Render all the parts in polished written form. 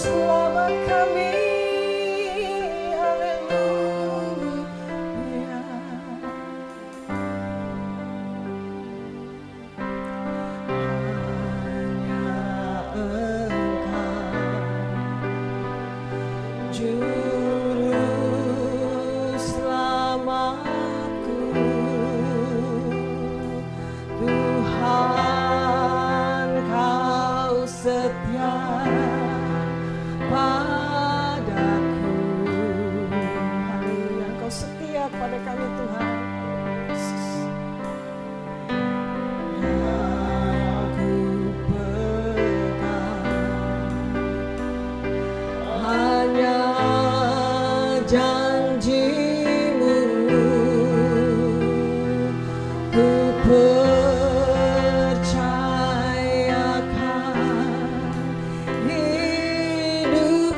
selamat kami. Haleluya. Juru selamatku, Tuhan kau setia padaku. Haleluya, kau setia pada kami Tuhan. Aku pegang hanya janji-Mu, ku percayakan hidup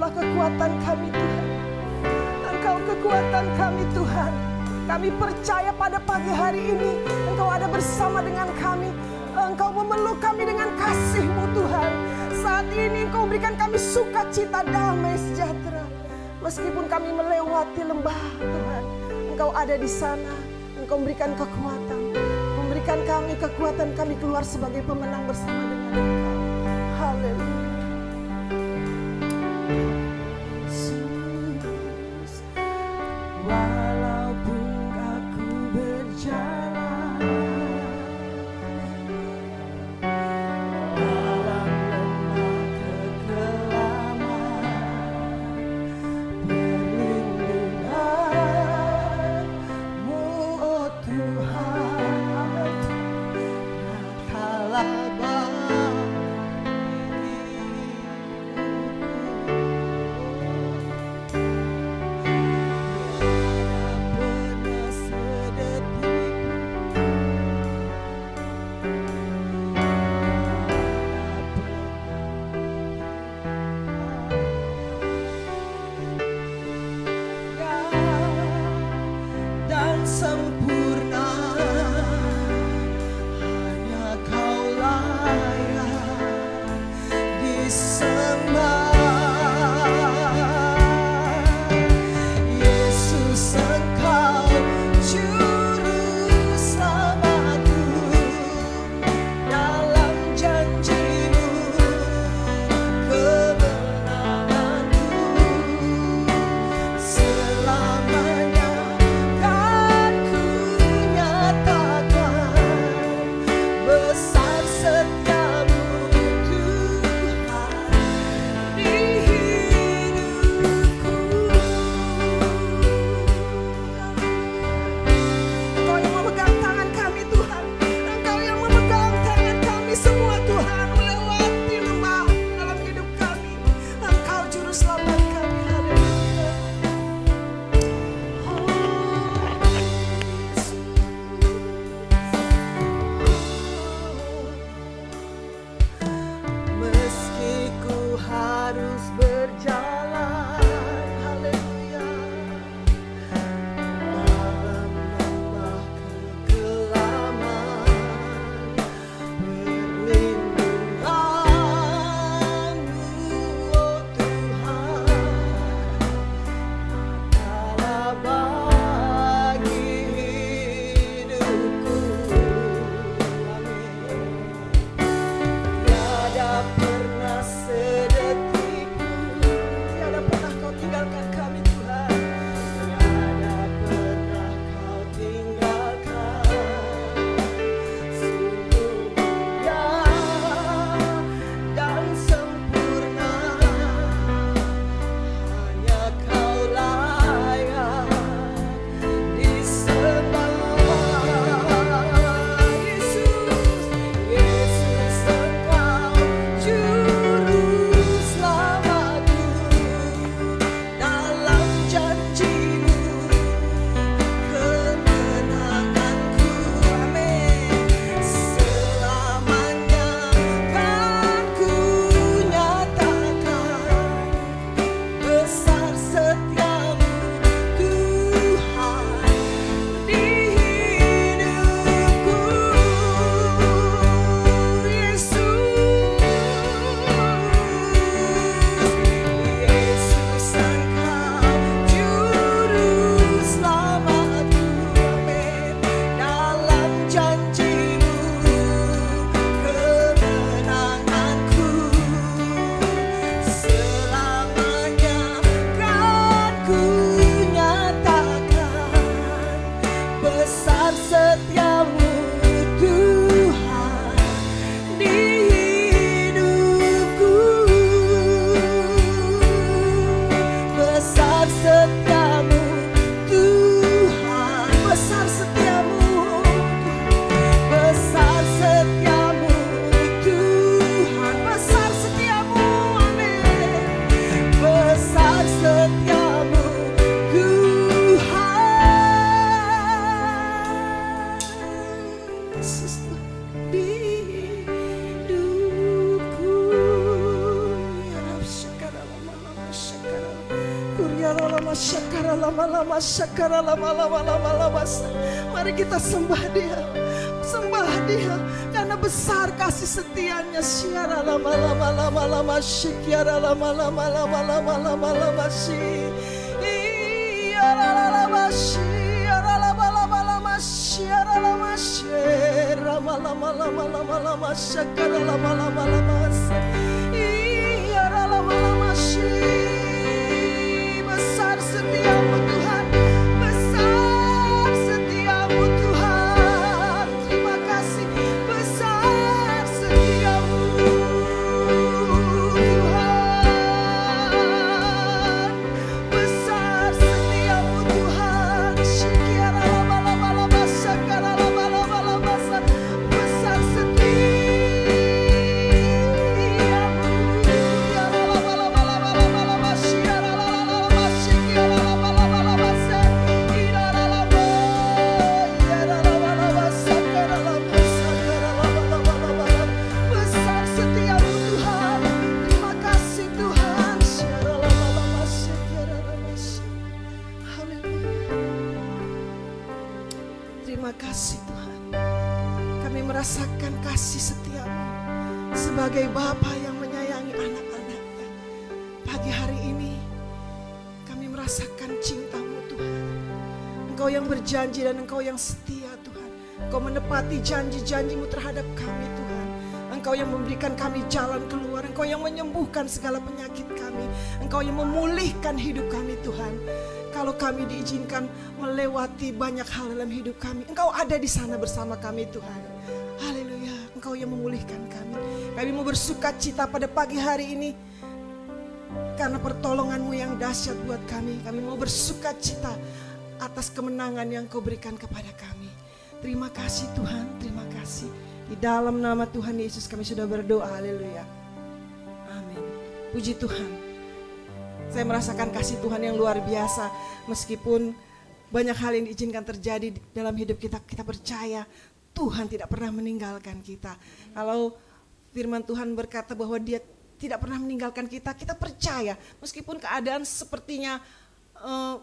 Engkaulah kekuatan kami Tuhan. Engkau kekuatan kami Tuhan. Kami percaya pada pagi hari ini Engkau ada bersama dengan kami. Engkau memeluk kami dengan kasih-Mu Tuhan. Saat ini Engkau berikan kami sukacita, damai, sejahtera. Meskipun kami melewati lembah Tuhan, Engkau ada di sana. Engkau memberikan kekuatan. Memberikan kami kekuatan, kami keluar sebagai pemenang bersama dengan Engkau. Haleluya. Mari kita sembah Dia. Sembah Dia karena besar kasih setianya. Syiara lama syikiara lama syi. Iya lama syiara lama syiara lama syiara lama syakara lama iya lama syi. Besar setiamu Tuhan, besar setiamu Tuhan. Terima kasih, besar setiamu Tuhan, besar setiamu Tuhan. Syikiara lama syakara lama besar setiamu. Ya lama syiara lama syikiara lama besar setiamu Tuhan. Terima kasih Tuhan. Syiara lama syikiara lama. Haleluya. Terima kasih Tuhan. Kami merasakan kasih setiamu sebagai Bapa yang menyayangi anak-anaknya. Pagi hari ini kami merasakan cinta-Mu Tuhan. Engkau yang berjanji dan Engkau yang setia Tuhan. Engkau menepati janji-janji-Mu terhadap kami Tuhan. Engkau yang memberikan kami jalan keluar. Engkau yang menyembuhkan segala penyakit kami. Engkau yang memulihkan hidup kami Tuhan. Kalau kami diizinkan melewati banyak hal dalam hidup kami, Engkau ada di sana bersama kami Tuhan. Haleluya, Engkau yang memulihkan kami. Kami mau bersuka cita pada pagi hari ini karena pertolongan-Mu yang dahsyat buat kami. Kami mau bersuka cita atas kemenangan yang Kau berikan kepada kami. Terima kasih Tuhan, terima kasih. Di dalam nama Tuhan Yesus kami sudah berdoa, haleluya. Amin. Puji Tuhan. Saya merasakan kasih Tuhan yang luar biasa. Meskipun banyak hal yang diizinkan terjadi dalam hidup kita, kita percaya Tuhan tidak pernah meninggalkan kita. Kalau firman Tuhan berkata bahwa Dia tidak pernah meninggalkan kita, kita percaya. Meskipun keadaan sepertinya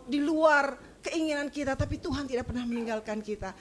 di luar keinginan kita, tapi Tuhan tidak pernah meninggalkan kita.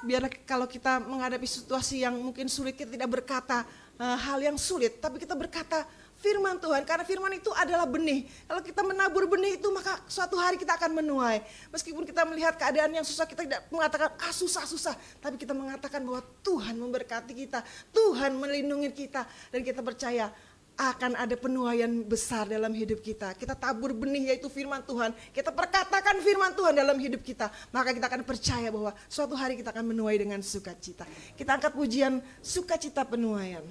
Biarlah kalau kita menghadapi situasi yang mungkin sulit, kita tidak berkata hal yang sulit, tapi kita berkata firman Tuhan, karena firman itu adalah benih. Kalau kita menabur benih itu, maka suatu hari kita akan menuai. Meskipun kita melihat keadaan yang susah, kita tidak mengatakan susah-susah, tapi kita mengatakan bahwa Tuhan memberkati kita, Tuhan melindungi kita, dan kita percaya akan ada penuaian besar dalam hidup kita. Kita tabur benih yaitu firman Tuhan, kita perkatakan firman Tuhan dalam hidup kita, maka kita akan percaya bahwa suatu hari kita akan menuai dengan sukacita. Kita angkat pujian sukacita penuaian.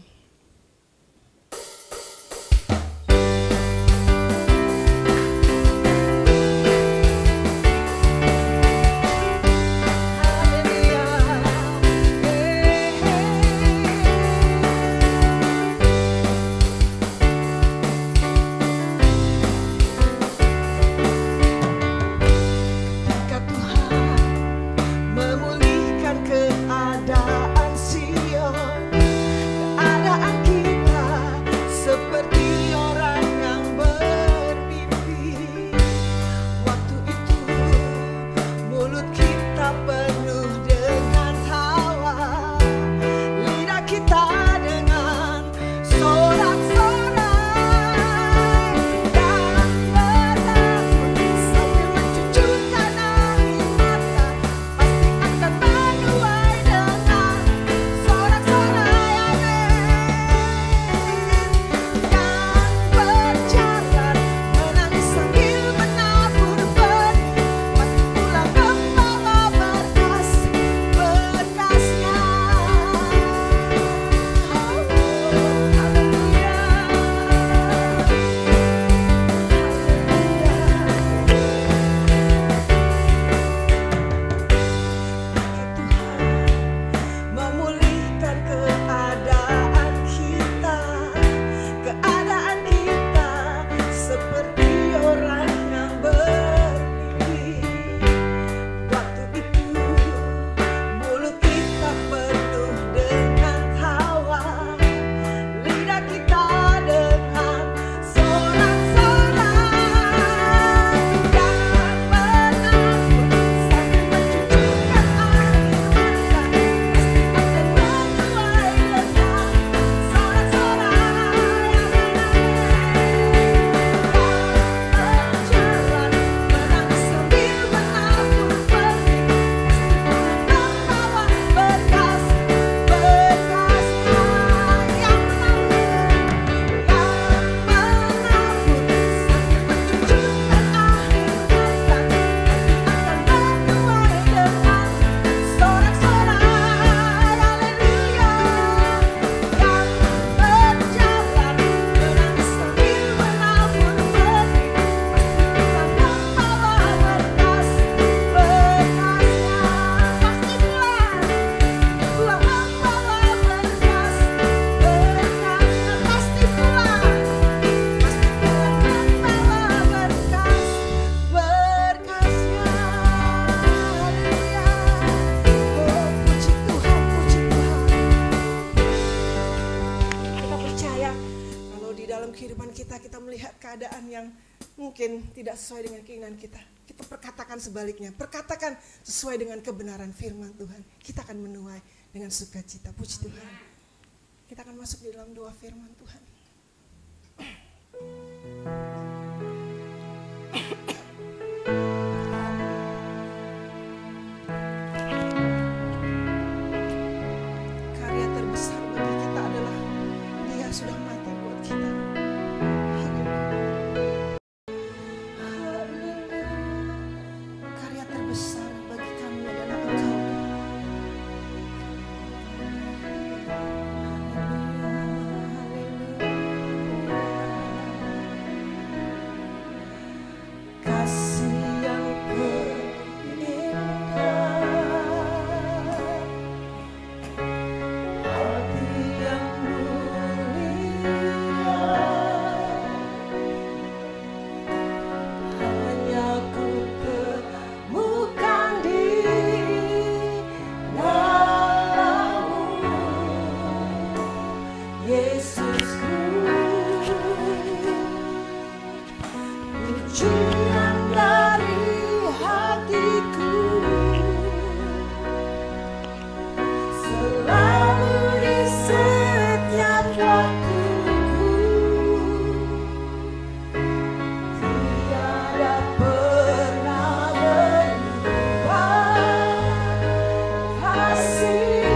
dalam kehidupan kita, kita melihat keadaan yang mungkin tidak sesuai dengan keinginan kita. Kita perkatakan sebaliknya, perkatakan sesuai dengan kebenaran firman Tuhan. Kita akan menuai dengan sukacita. Puji Tuhan. Kita akan masuk di dalam doa firman Tuhan. Karya terbesar bagi kita adalah Dia sudah mati buat kita. Karya terbesar bagi kami adalah Engkau. Kasih yang terindah, hati yang mulia, hanya ku temukan di dalam-Mu, Yesusku. Pujian dari hatiku selalu di setiap waktuku, tiada pernah berubah kasih-Mu.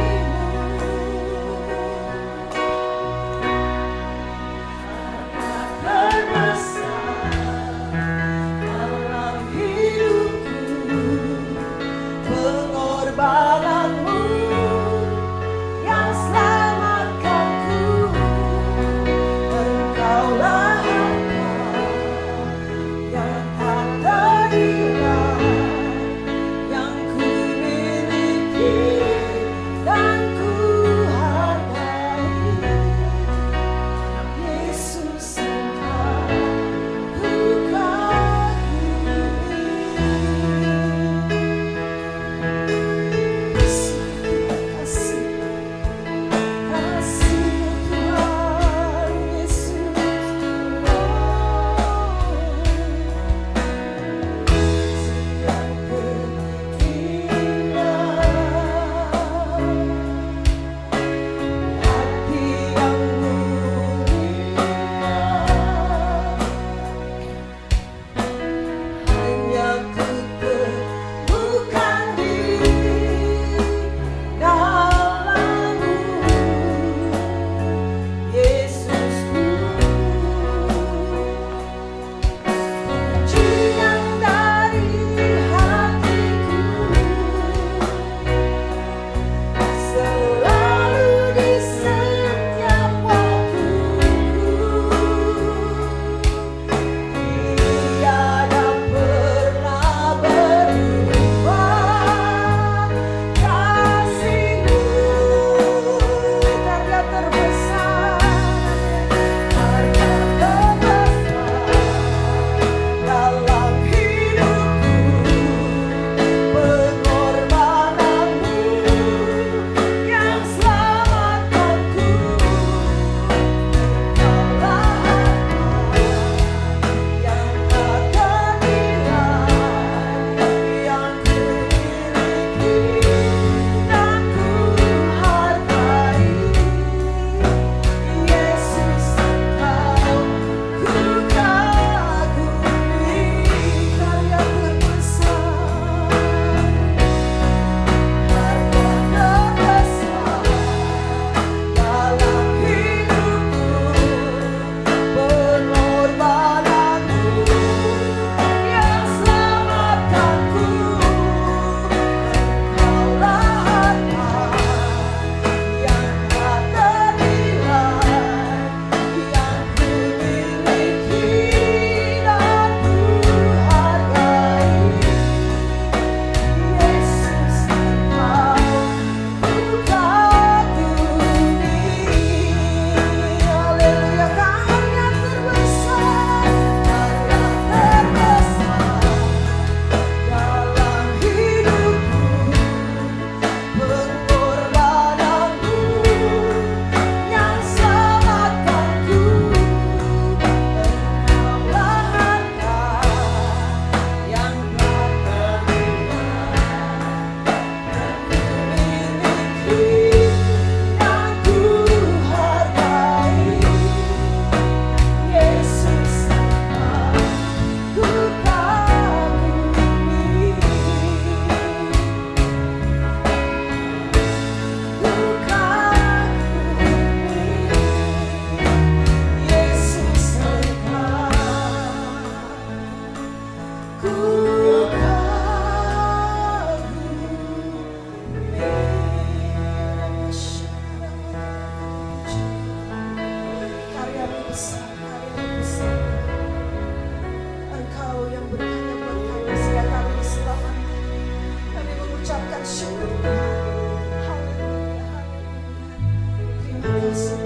Terima kasih.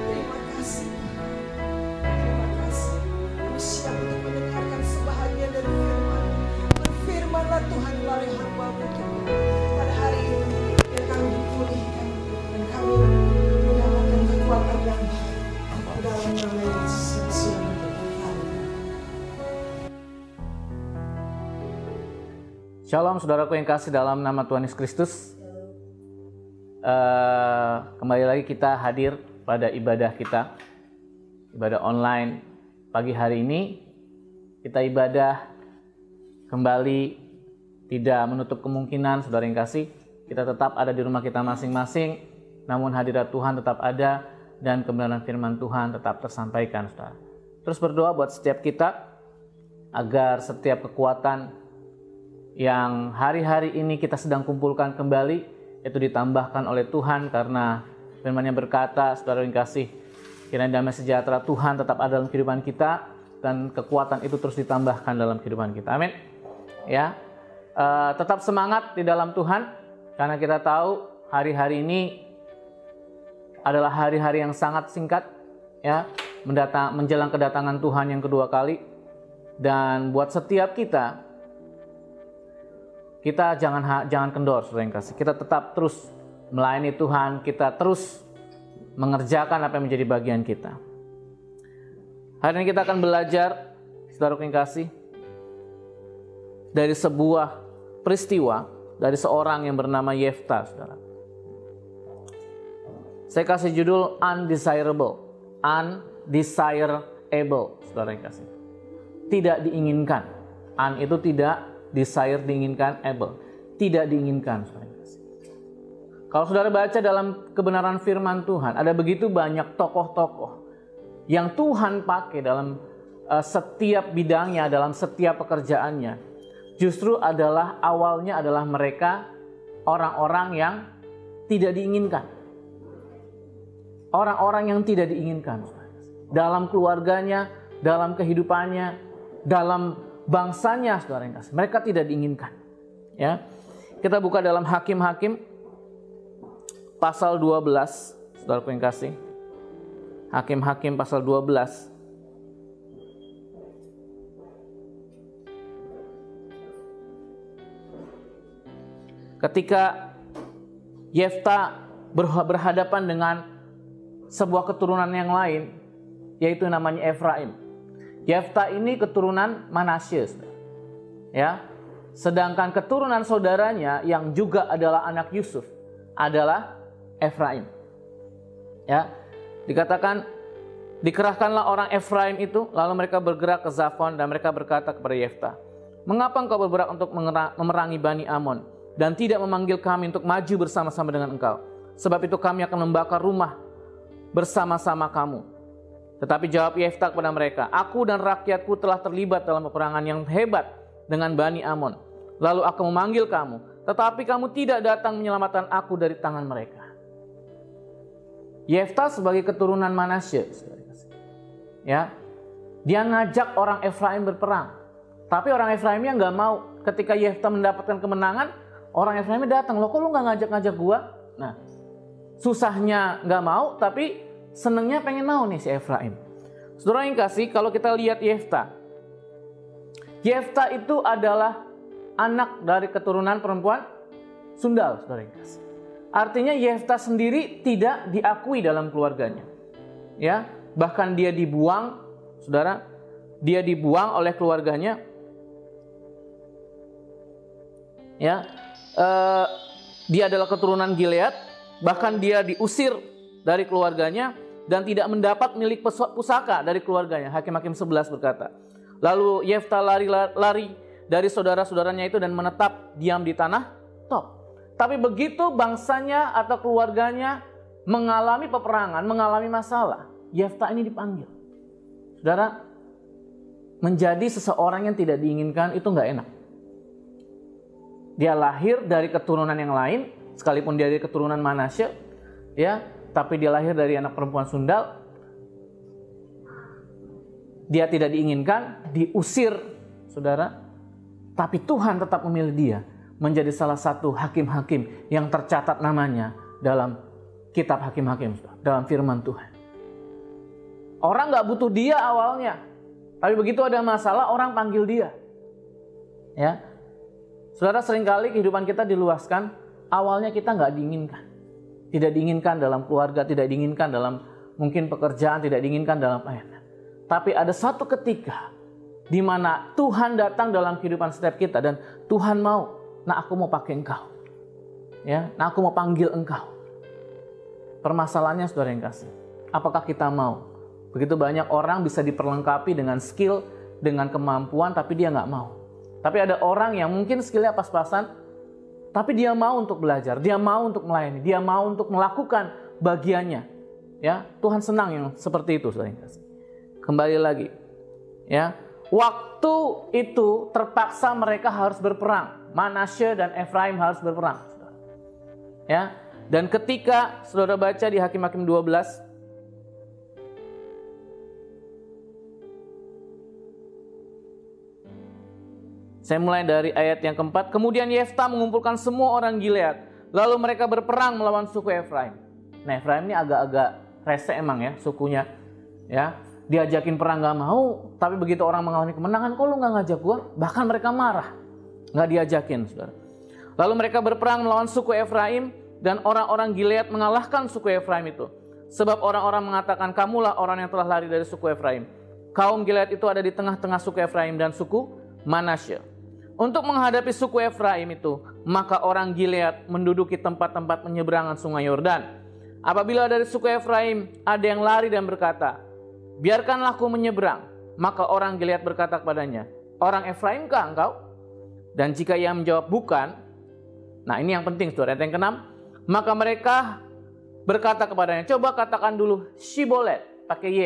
Terima kasih. Kami siap untuk mendengarkan sebahagian dari firman. Berfirmanlah Tuhan melalui hamba-Mu Tuhan. Pada hari ini, biar kami dipulihkan dan kami mendapatkan kekuatan yang baru dalam nama Yesus. Shalom saudaraku yang kasih dalam nama Tuhan Yesus Kristus. Kembali lagi kita hadir pada ibadah kita, ibadah online. Pagi hari ini kita ibadah kembali, tidak menutup kemungkinan saudara yang kasih, kita tetap ada di rumah kita masing-masing, namun hadirat Tuhan tetap ada dan kebenaran firman Tuhan tetap tersampaikan, saudara. Terus berdoa buat setiap kita agar setiap kekuatan yang hari-hari ini kita sedang kumpulkan kembali itu ditambahkan oleh Tuhan, karena firman-Nya berkata, saudara yang kasih, kiranya damai sejahtera Tuhan tetap ada dalam kehidupan kita dan kekuatan itu terus ditambahkan dalam kehidupan kita. Amin. Ya, tetap semangat di dalam Tuhan, karena kita tahu hari-hari ini adalah hari-hari yang sangat singkat, ya, menjelang kedatangan Tuhan yang kedua kali. Dan buat setiap kita jangan kendor, saudara yang kasih. Kita tetap terus melayani Tuhan, kita terus mengerjakan apa yang menjadi bagian kita. Hari ini kita akan belajar, saudara yang kasih, dari sebuah peristiwa dari seorang yang bernama Yefta, saudara. Saya kasih judul undesirable, saudara yang kasih. Tidak diinginkan. Itu tidak, desire diinginkan, able tidak diinginkan. Kalau saudara baca dalam kebenaran firman Tuhan, ada begitu banyak tokoh-tokoh yang Tuhan pakai dalam setiap bidangnya, dalam setiap pekerjaannya. Justru awalnya adalah mereka orang-orang yang tidak diinginkan. Orang-orang yang tidak diinginkan dalam keluarganya, dalam kehidupannya, dalam bangsanya, saudara yang kasih. Mereka tidak diinginkan. Ya, kita buka dalam Hakim-Hakim pasal 12, saudara yang kasih. Hakim-Hakim pasal 12. Ketika Yefta berhadapan dengan sebuah keturunan yang lain, yaitu namanya Efraim. Yefta ini keturunan Manasye, ya. Sedangkan keturunan saudaranya yang juga adalah anak Yusuf adalah Efraim. Ya, dikatakan dikerahkanlah orang Efraim itu, lalu mereka bergerak ke Zafon dan mereka berkata kepada Yefta, "Mengapa engkau bergerak untuk memerangi Bani Amon dan tidak memanggil kami untuk maju bersama-sama dengan engkau? Sebab itu kami akan membakar rumah bersama-sama kamu." Tetapi jawab Yefta kepada mereka, "Aku dan rakyatku telah terlibat dalam peperangan yang hebat dengan Bani Amon. Lalu aku memanggil kamu, tetapi kamu tidak datang menyelamatkan aku dari tangan mereka." Yefta sebagai keturunan Manasye, ya, dia ngajak orang Efraim berperang. Tapi orang Efraimnya nggak mau. Ketika Yefta mendapatkan kemenangan, orang Efraimnya datang, "Loh, kok lu nggak ngajak-ngajak gua?" Nah, susahnya nggak mau, tapi senengnya pengen mau nih si Efraim. Saudara yang kasih, kalau kita lihat Yefta itu adalah anak dari keturunan perempuan sundal, saudara yang kasih. Artinya Yefta sendiri tidak diakui dalam keluarganya. Ya, bahkan dia dibuang, saudara, dia dibuang oleh keluarganya. Ya, dia adalah keturunan Gilead, bahkan dia diusir dari keluarganya dan tidak mendapat milik pusaka dari keluarganya. Hakim-Hakim 11 berkata. Lalu Yefta lari dari saudara-saudaranya itu dan menetap diam di tanah Tob. Tapi begitu bangsanya atau keluarganya mengalami peperangan, mengalami masalah, Yefta ini dipanggil. Saudara, menjadi seseorang yang tidak diinginkan itu nggak enak. Dia lahir dari keturunan yang lain, sekalipun dia dari keturunan Manasye, ya, tapi dia lahir dari anak perempuan sundal. Dia tidak diinginkan, diusir, saudara. Tapi Tuhan tetap memilih dia menjadi salah satu hakim-hakim yang tercatat namanya dalam kitab Hakim-Hakim dalam firman Tuhan. Orang nggak butuh dia awalnya, tapi begitu ada masalah orang panggil dia. Ya, saudara, seringkali kehidupan kita diluaskan. Awalnya kita nggak diinginkan, tidak diinginkan dalam keluarga, tidak diinginkan dalam mungkin pekerjaan, tidak diinginkan dalam pelayanan. Tapi ada satu ketika di mana Tuhan datang dalam kehidupan setiap kita dan Tuhan mau, nah aku mau pakai engkau, ya, nah aku mau panggil engkau. Permasalahannya saudara yang kasih, apakah kita mau? Begitu banyak orang bisa diperlengkapi dengan skill, dengan kemampuan, tapi dia nggak mau. Tapi ada orang yang mungkin skillnya pas-pasan, tapi dia mau untuk belajar, dia mau untuk melayani, dia mau untuk melakukan bagiannya. Ya, Tuhan senang yang seperti itu, saudara yang kasih. Kembali lagi, ya, waktu itu terpaksa mereka harus berperang. Manasye dan Efraim harus berperang, saudara. Ya, dan ketika saudara baca di Hakim-Hakim 12, saya mulai dari ayat yang keempat. Kemudian Yefta mengumpulkan semua orang Gilead, lalu mereka berperang melawan suku Efraim. Nah, Efraim ini agak-agak rese emang ya sukunya, ya. Diajakin perang gak mau, tapi begitu orang mengalami kemenangan, kok lu gak ngajak gua? Bahkan mereka marah, gak diajakin, saudara. Lalu mereka berperang melawan suku Efraim, dan orang-orang Gilead mengalahkan suku Efraim itu. Sebab orang-orang mengatakan, kamulah orang yang telah lari dari suku Efraim. Kaum Gilead itu ada di tengah-tengah suku Efraim dan suku Manasye. Untuk menghadapi suku Efraim itu, maka orang Gilead menduduki tempat-tempat penyeberangan sungai Yordan. Apabila dari suku Efraim ada yang lari dan berkata, biarkanlah aku menyeberang, maka orang Gilead berkata kepadanya, orang Efraimkah engkau? Dan jika ia menjawab bukan, nah ini yang penting saudara, ayat yang ke-6, maka mereka berkata kepadanya, coba katakan dulu Shibolet, pakai Y,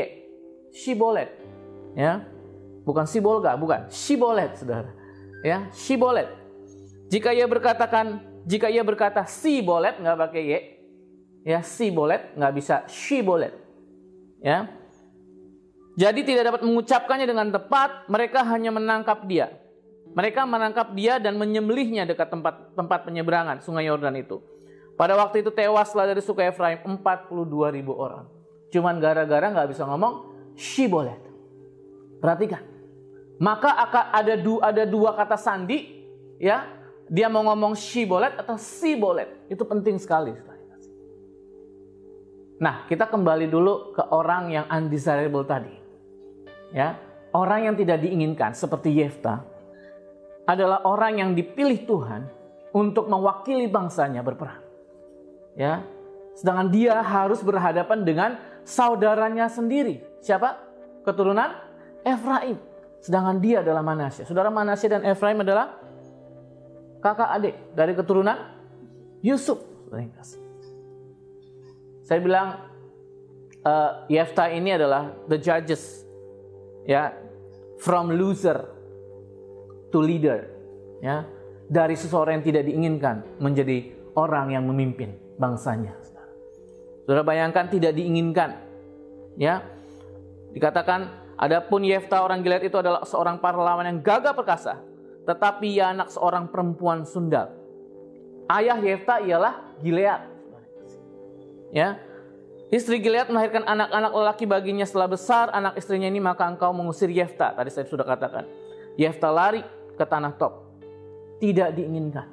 Shibolet, ya, bukan Sibolga, bukan Shibolet, saudara. Ya, Shibolet. Jika ia berkata Sibolet, nggak pakai Y, ya, Sibolet, nggak bisa Shibolet, ya. Jadi tidak dapat mengucapkannya dengan tepat, mereka hanya menangkap dia. Mereka menangkap dia dan menyembelihnya dekat tempat penyeberangan sungai Yordan itu. Pada waktu itu tewaslah dari suku Efraim 42.000 orang. Cuman gara-gara nggak bisa ngomong Shibolet. Perhatikan. Maka ada dua kata sandi, ya. Dia mau ngomong Shibolet atau Sibolet. Itu penting sekali. Nah, kita kembali dulu ke orang yang undesirable tadi. Ya, orang yang tidak diinginkan seperti Yefta adalah orang yang dipilih Tuhan untuk mewakili bangsanya berperang. Ya. Sedangkan dia harus berhadapan dengan saudaranya sendiri. Siapa? Keturunan Efraim. Sedangkan dia adalah Manasye. Saudara, Manasye dan Efraim adalah kakak adik dari keturunan Yusuf. Saya bilang Yefta ini adalah the judges, ya, from loser to leader, ya, dari seseorang yang tidak diinginkan menjadi orang yang memimpin bangsanya. Saudara bayangkan tidak diinginkan, ya, dikatakan. Adapun Yefta orang Gilead itu adalah seorang pahlawan yang gagah perkasa, tetapi ia anak seorang perempuan sundal. Ayah Yefta ialah Gilead. Ya, istri Gilead melahirkan anak-anak lelaki baginya. Setelah besar anak istrinya ini, maka engkau mengusir Yefta. Tadi saya sudah katakan, Yefta lari ke tanah Tob. Tidak diinginkan.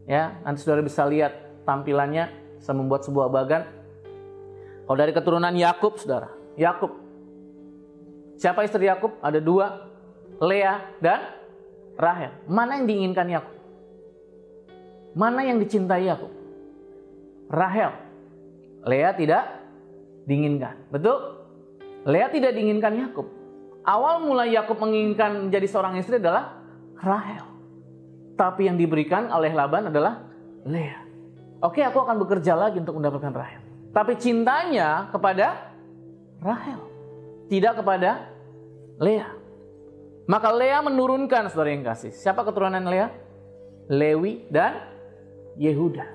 Ya, nanti saudara bisa lihat tampilannya. Saya membuat sebuah bagan. Kalau dari keturunan Yakub, saudara, Yakub. Siapa istri Yakub? Ada dua, Lea dan Rahel. Mana yang diinginkan Yakub? Mana yang dicintai Yakub? Rahel. Lea tidak diinginkan. Betul? Lea tidak diinginkan Yakub. Awal mula Yakub menginginkan menjadi seorang istri adalah Rahel. Tapi yang diberikan oleh Laban adalah Lea. Oke, aku akan bekerja lagi untuk mendapatkan Rahel. Tapi cintanya kepada Rahel, tidak kepada Lea. Maka Lea menurunkan, saudara yang kasih. Siapa keturunan Lea? Lewi dan Yehuda.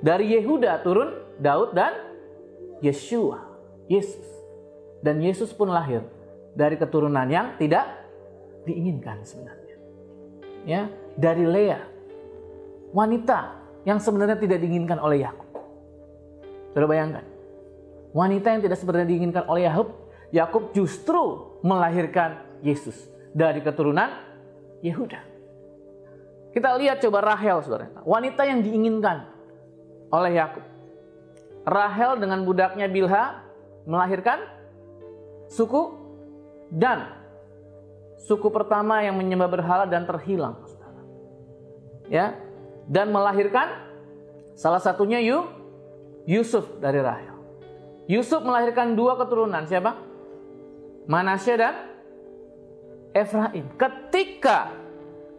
Dari Yehuda turun Daud dan Yeshua, Yesus. Dan Yesus pun lahir dari keturunan yang tidak diinginkan sebenarnya. Ya, dari Lea, wanita yang sebenarnya tidak diinginkan oleh Yakub. Saudara bayangkan, wanita yang tidak seperti yang diinginkan oleh Yakub justru melahirkan Yesus dari keturunan Yehuda. Kita lihat coba Rahel, saudara, wanita yang diinginkan oleh Yakub. Rahel dengan budaknya Bilha melahirkan suku Dan. Suku pertama yang menyembah berhala dan terhilang, saudara. Ya, dan melahirkan salah satunya Yusuf dari Rahel. Yusuf melahirkan dua keturunan, siapa? Manasye dan Efraim. Ketika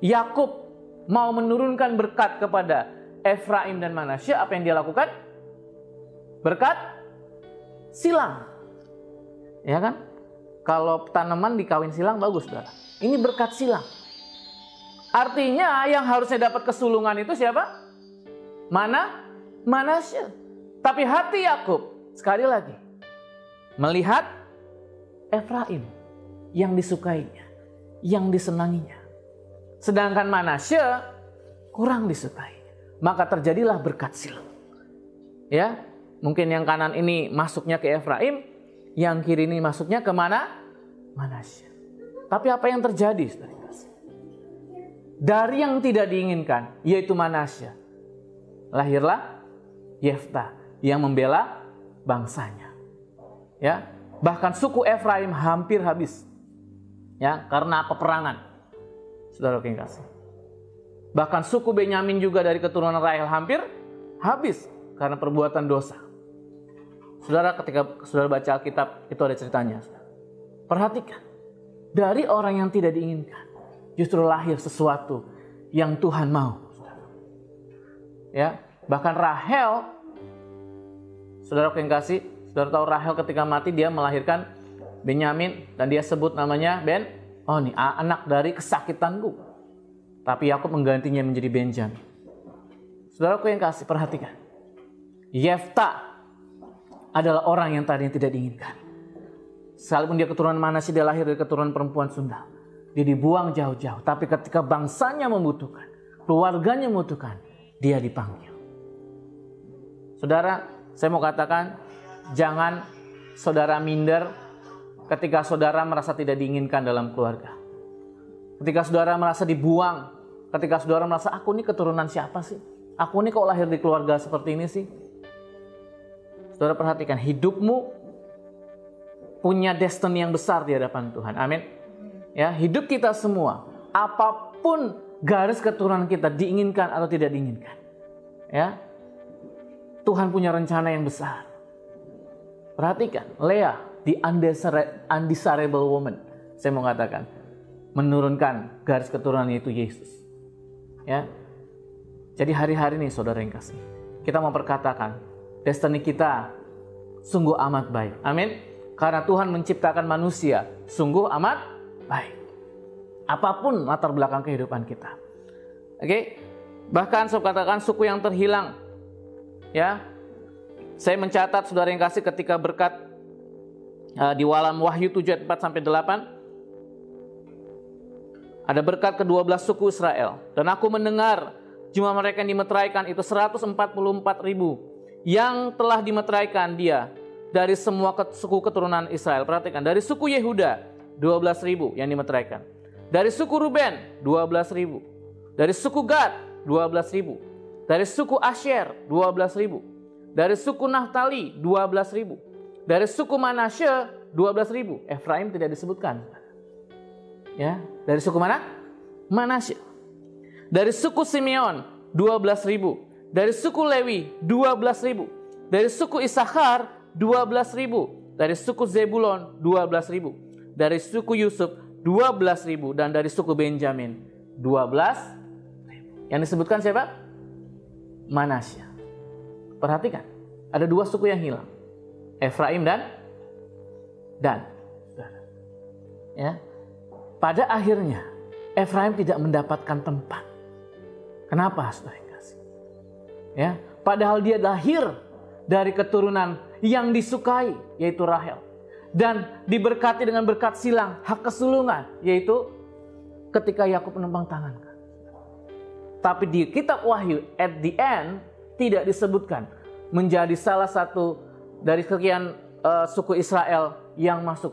Yakub mau menurunkan berkat kepada Efraim dan Manasye, apa yang dia lakukan? Berkat silang. Ya kan? Kalau tanaman dikawin silang bagus, saudara. Ini berkat silang. Artinya yang harusnya dapat kesulungan itu siapa? Manasye. Tapi hati Yakub sekali lagi melihat Efraim yang disukainya, yang disenanginya. Sedangkan Manasye kurang disukai. Maka terjadilah berkat silang. Ya, mungkin yang kanan ini masuknya ke Efraim, yang kiri ini masuknya ke Manasye. Tapi apa yang terjadi, saudara? Dari yang tidak diinginkan, yaitu Manasye, lahirlah Yefta yang membela bangsanya. Ya, bahkan suku Efraim hampir habis. Ya, karena peperangan. Saudara yang kasih. Bahkan suku Benyamin juga dari keturunan Rahel hampir habis karena perbuatan dosa. Saudara, ketika saudara baca Alkitab, itu ada ceritanya. Perhatikan, dari orang yang tidak diinginkan, justru lahir sesuatu yang Tuhan mau. Ya, bahkan Rahel, saudara yang kasih, saudara tahu Rahel ketika mati dia melahirkan Benyamin dan dia sebut namanya Ben-Oni, anak dari kesakitanku. Tapi Yakub menggantinya menjadi Benjamin. Saudara yang kasih, perhatikan. Yefta adalah orang yang tadinya tidak diinginkan. Sekalipun dia keturunan Manasye, dia lahir dari keturunan perempuan sundal. Dia dibuang jauh-jauh. Tapi ketika bangsanya membutuhkan, keluarganya membutuhkan, dia dipanggil. Saudara, saya mau katakan, jangan saudara minder ketika saudara merasa tidak diinginkan dalam keluarga. Ketika saudara merasa dibuang, ketika saudara merasa, aku ini keturunan siapa sih? Aku ini kok lahir di keluarga seperti ini sih? Saudara perhatikan, hidupmu punya destiny yang besar di hadapan Tuhan. Amin. Ya, hidup kita semua, apapun garis keturunan kita, diinginkan atau tidak diinginkan, ya, Tuhan punya rencana yang besar. Perhatikan, Leah, the undesirable woman, saya mau katakan, menurunkan garis keturunannya itu Yesus. Ya, jadi hari-hari ini saudara yang kasih, kita mau perkatakan, destiny kita sungguh amat baik. Amin. Karena Tuhan menciptakan manusia sungguh amat baik. Apapun latar belakang kehidupan kita. Oke. Bahkan saya katakan suku yang terhilang. Ya. Saya mencatat saudara yang kasih ketika berkat di dalam Wahyu 7 ayat 4 sampai 8. Ada berkat ke-12 suku Israel. Dan aku mendengar jumlah mereka yang dimeteraikan itu 144.000. Yang telah dimeteraikan dia dari semua suku keturunan Israel. Perhatikan, dari suku Yehuda 12.000 yang dimeteraikan. Dari suku Ruben 12.000. Dari suku Gad 12.000. Dari suku Asyer 12.000. Dari suku Naftali 12.000. Dari suku Manasye 12.000. Efraim tidak disebutkan. Ya, dari suku mana? Manasye. Dari suku Simeon 12.000. Dari suku Lewi 12.000. Dari suku Issakhar 12.000. Dari suku Zebulon 12.000. Dari suku Yusuf 12.000. Dan dari suku Benjamin 12.000. Yang disebutkan siapa? Manasye. Perhatikan, ada dua suku yang hilang, Efraim dan Dan. Ya. Pada akhirnya Efraim tidak mendapatkan tempat. Kenapa, saudara? Ya, padahal dia lahir dari keturunan yang disukai, yaitu Rahel, dan diberkati dengan berkat silang, hak kesulungan, yaitu ketika Yakub menempang tangan. Tapi di kitab Wahyu at the end tidak disebutkan menjadi salah satu dari sekian suku Israel yang masuk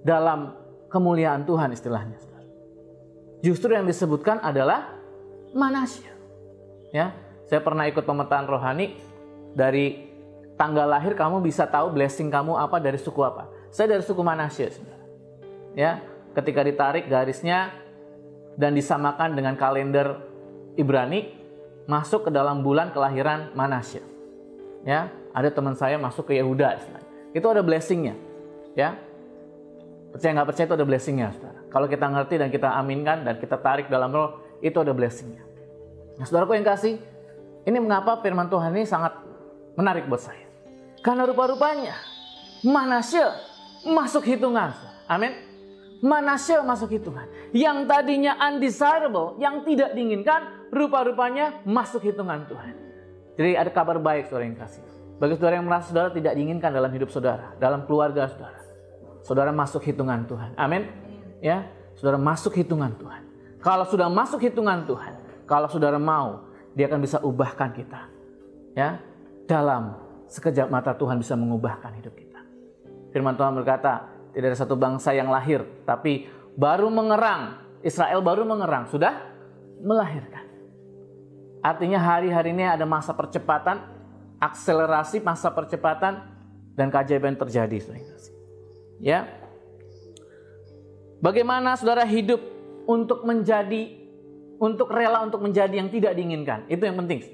dalam kemuliaan Tuhan istilahnya. Justru yang disebutkan adalah Manasya. Ya, saya pernah ikut pemetaan rohani, dari tanggal lahir kamu bisa tahu blessing kamu apa dari suku apa. Saya dari suku Manasya. Ya, ketika ditarik garisnya dan disamakan dengan kalender Ibrani, masuk ke dalam bulan kelahiran Manasya. Ya, ada teman saya masuk ke Yehuda, itu ada blessingnya. Ya, percaya nggak percaya itu ada blessingnya, saudara. Kalau kita ngerti dan kita aminkan dan kita tarik dalam roh, itu ada blessingnya. Nah, saudaraku yang kasih, ini mengapa firman Tuhan ini sangat menarik buat saya. Karena rupa-rupanya Manasya masuk hitungan. Amin. Manasya masuk hitungan. Yang tadinya undesirable, yang tidak diinginkan, rupa-rupanya masuk hitungan Tuhan. Jadi ada kabar baik, saudara yang kasih. Bagi saudara yang merasa saudara tidak diinginkan dalam hidup saudara, dalam keluarga saudara, saudara masuk hitungan Tuhan. Amin. Ya, saudara masuk hitungan Tuhan. Kalau sudah masuk hitungan Tuhan, kalau saudara mau, Dia akan bisa ubahkan kita. Ya, dalam sekejap mata Tuhan bisa mengubahkan hidup kita. Firman Tuhan berkata, tidak ada satu bangsa yang lahir, tapi baru mengerang. Israel baru mengerang, sudah melahirkan. Artinya hari-hari ini ada masa percepatan, akselerasi masa percepatan, dan keajaiban terjadi. Ya, bagaimana saudara hidup untuk rela untuk menjadi yang tidak diinginkan? Itu yang penting.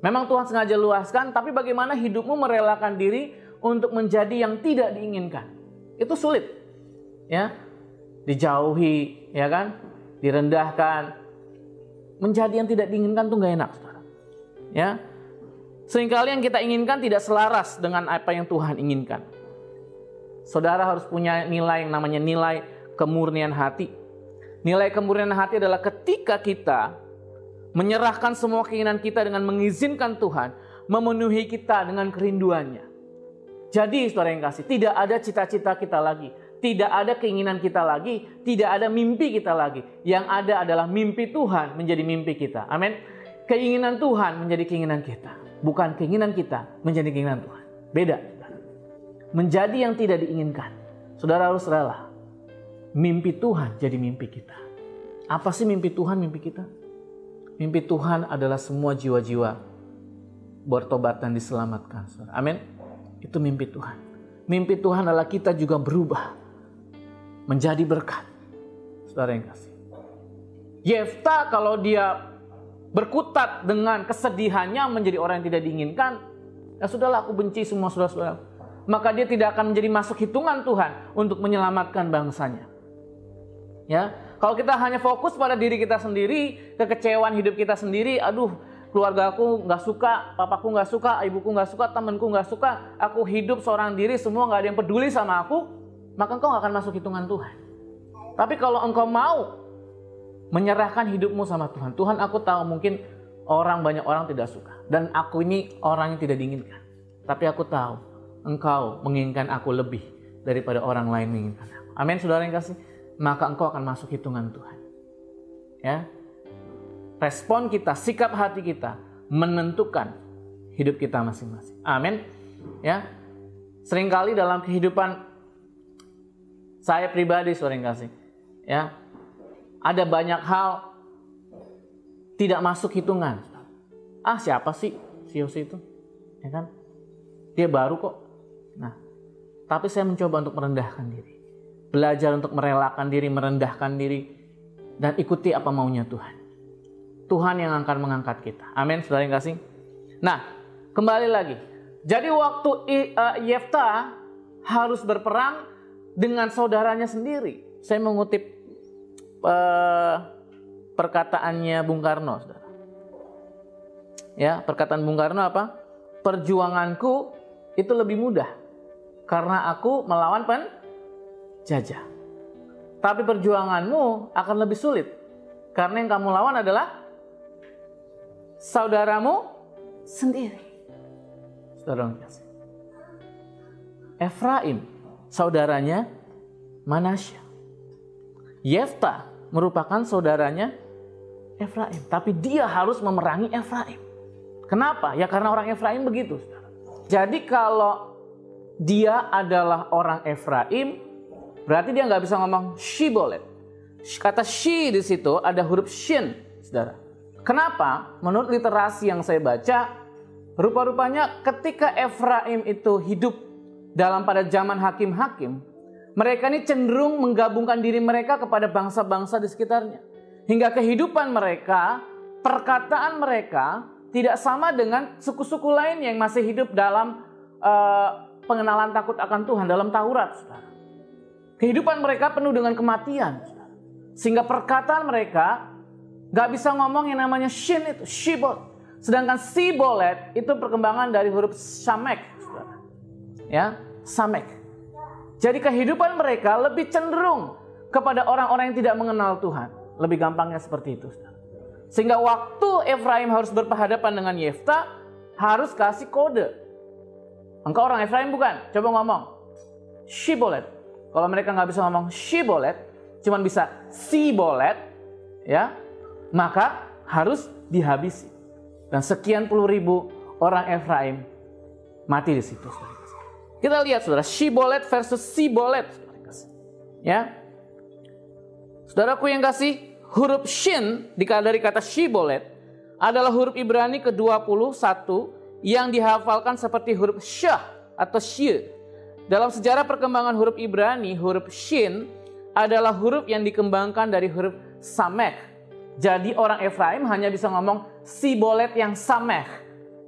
Memang Tuhan sengaja luaskan, tapi bagaimana hidupmu merelakan diri untuk menjadi yang tidak diinginkan? Itu sulit, ya, dijauhi, ya kan, direndahkan, menjadi yang tidak diinginkan tuh nggak enak, saudara. Ya, seringkali yang kita inginkan tidak selaras dengan apa yang Tuhan inginkan. Saudara harus punya nilai yang namanya nilai kemurnian hati. Nilai kemurnian hati adalah ketika kita menyerahkan semua keinginan kita dengan mengizinkan Tuhan memenuhi kita dengan kerinduannya. Jadi saudara yang kasih, tidak ada cita-cita kita lagi, tidak ada keinginan kita lagi, tidak ada mimpi kita lagi. Yang ada adalah mimpi Tuhan menjadi mimpi kita. Amin. Keinginan Tuhan menjadi keinginan kita, bukan keinginan kita menjadi keinginan Tuhan. Beda. Menjadi yang tidak diinginkan, saudara harus rela. Mimpi Tuhan jadi mimpi kita. Apa sih mimpi Tuhan, mimpi kita? Mimpi Tuhan adalah semua jiwa-jiwa bertobat dan diselamatkan. Amin. Itu mimpi Tuhan. Mimpi Tuhan adalah kita juga berubah menjadi berkat. Saudara yang kasih. Yefta kalau dia berkutat dengan kesedihannya menjadi orang yang tidak diinginkan, ya sudahlah, aku benci semua saudara-saudara. Maka dia tidak akan menjadi masuk hitungan Tuhan untuk menyelamatkan bangsanya. Ya, kalau kita hanya fokus pada diri kita sendiri, kekecewaan hidup kita sendiri, aduh, keluarga aku nggak suka, papaku nggak suka, ibuku nggak suka, temanku nggak suka, aku hidup seorang diri, semua nggak ada yang peduli sama aku, maka engkau nggak akan masuk hitungan Tuhan. Tapi kalau engkau mau menyerahkan hidupmu sama Tuhan, Tuhan, aku tahu mungkin banyak orang tidak suka, dan aku ini orang yang tidak diinginkan, tapi aku tahu engkau menginginkan aku lebih daripada orang lain menginginkan aku. Amin, saudara yang kasih. Maka engkau akan masuk hitungan Tuhan. Ya. Respon kita, sikap hati kita menentukan hidup kita masing-masing. Amin. Ya. Seringkali dalam kehidupan saya pribadi, saudara yang kasih, ya, ada banyak hal tidak masuk hitungan. Ah, siapa sih si Yosi itu? Ya kan? Dia baru kok. Nah, tapi saya mencoba untuk merendahkan diri. Belajar untuk merelakan diri, merendahkan diri, dan ikuti apa maunya Tuhan. Tuhan yang akan mengangkat kita. Amin, saudara yang kasih. Nah, kembali lagi. Jadi waktu Yefta harus berperang dengan saudaranya sendiri. Saya mengutip perkataannya Bung Karno, saudara. Ya, perkataan Bung Karno apa? Perjuanganku itu lebih mudah karena aku melawan penjajah. Tapi perjuanganmu akan lebih sulit karena yang kamu lawan adalah saudaramu sendiri. Saudara kasih. Efraim, saudaranya Manasya. Yefta merupakan saudaranya Efraim, tapi dia harus memerangi Efraim. Kenapa? Ya karena orang Efraim begitu. Jadi kalau dia adalah orang Efraim, berarti dia nggak bisa ngomong Shibolet. Kata she di situ ada huruf shin, saudara. Kenapa? Menurut literasi yang saya baca, rupa-rupanya ketika Efraim itu hidup dalam pada zaman hakim-hakim, mereka ini cenderung menggabungkan diri mereka kepada bangsa-bangsa di sekitarnya. Hingga kehidupan mereka, perkataan mereka tidak sama dengan suku-suku lain yang masih hidup dalam pengenalan takut akan Tuhan dalam Taurat. Saudara. Kehidupan mereka penuh dengan kematian. Saudara. Sehingga perkataan mereka gak bisa ngomong yang namanya shin itu, shibot. Sedangkan sibolet itu perkembangan dari huruf samek. Saudara. Ya, samek. Jadi kehidupan mereka lebih cenderung kepada orang-orang yang tidak mengenal Tuhan. Lebih gampangnya seperti itu. Saudara. Sehingga waktu Efraim harus berhadapan dengan Yefta, harus kasih kode. Engkau orang Efraim bukan? Coba ngomong Shibolet. Kalau mereka nggak bisa ngomong Shibolet, cuman bisa Sibolet, ya, maka harus dihabisi. Dan sekian puluh ribu orang Efraim mati di situ. Kita lihat saudara, Shibolet versus Sibolet. Ya, saudaraku yang kasih, huruf shin dari kata Shibolet adalah huruf Ibrani ke-21 yang dihafalkan seperti huruf syah atau shy. Dalam sejarah perkembangan huruf Ibrani, huruf shin adalah huruf yang dikembangkan dari huruf samek. Jadi orang Efraim hanya bisa ngomong sibolet yang samek.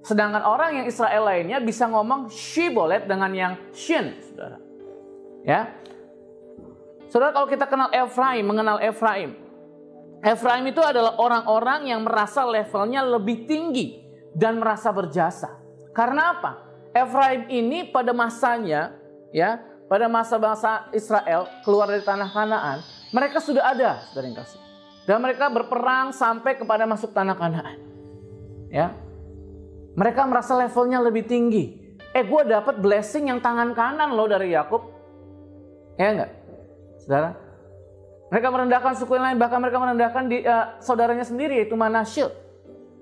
Sedangkan orang yang Israel lainnya bisa ngomong shibolet dengan yang shin, saudara. Ya. Saudara, kalau kita mengenal Efraim, Efraim itu adalah orang-orang yang merasa levelnya lebih tinggi dan merasa berjasa. Karena apa? Efraim ini pada masanya, ya, pada masa bangsa Israel keluar dari tanah Kanaan, mereka sudah ada, saudara yang kasih. Dan mereka berperang sampai kepada masuk tanah Kanaan. Ya, mereka merasa levelnya lebih tinggi. Gue dapat blessing yang tangan kanan loh dari Yakub. Ya enggak, saudara? Mereka merendahkan suku yang lain, bahkan mereka merendahkan saudaranya sendiri, yaitu Manasye.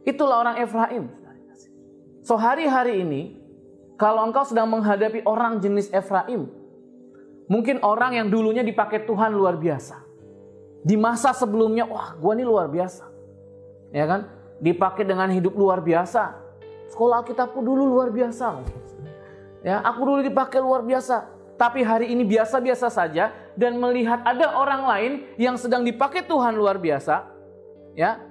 Itulah orang Efraim. So hari-hari ini, kalau engkau sedang menghadapi orang jenis Efraim, mungkin orang yang dulunya dipakai Tuhan luar biasa. Di masa sebelumnya, wah gue ini luar biasa. Ya kan? Dipakai dengan hidup luar biasa. Sekolah Alkitabku dulu luar biasa. Ya, aku dulu dipakai luar biasa. Tapi hari ini biasa-biasa saja dan melihat ada orang lain yang sedang dipakai Tuhan luar biasa, ya,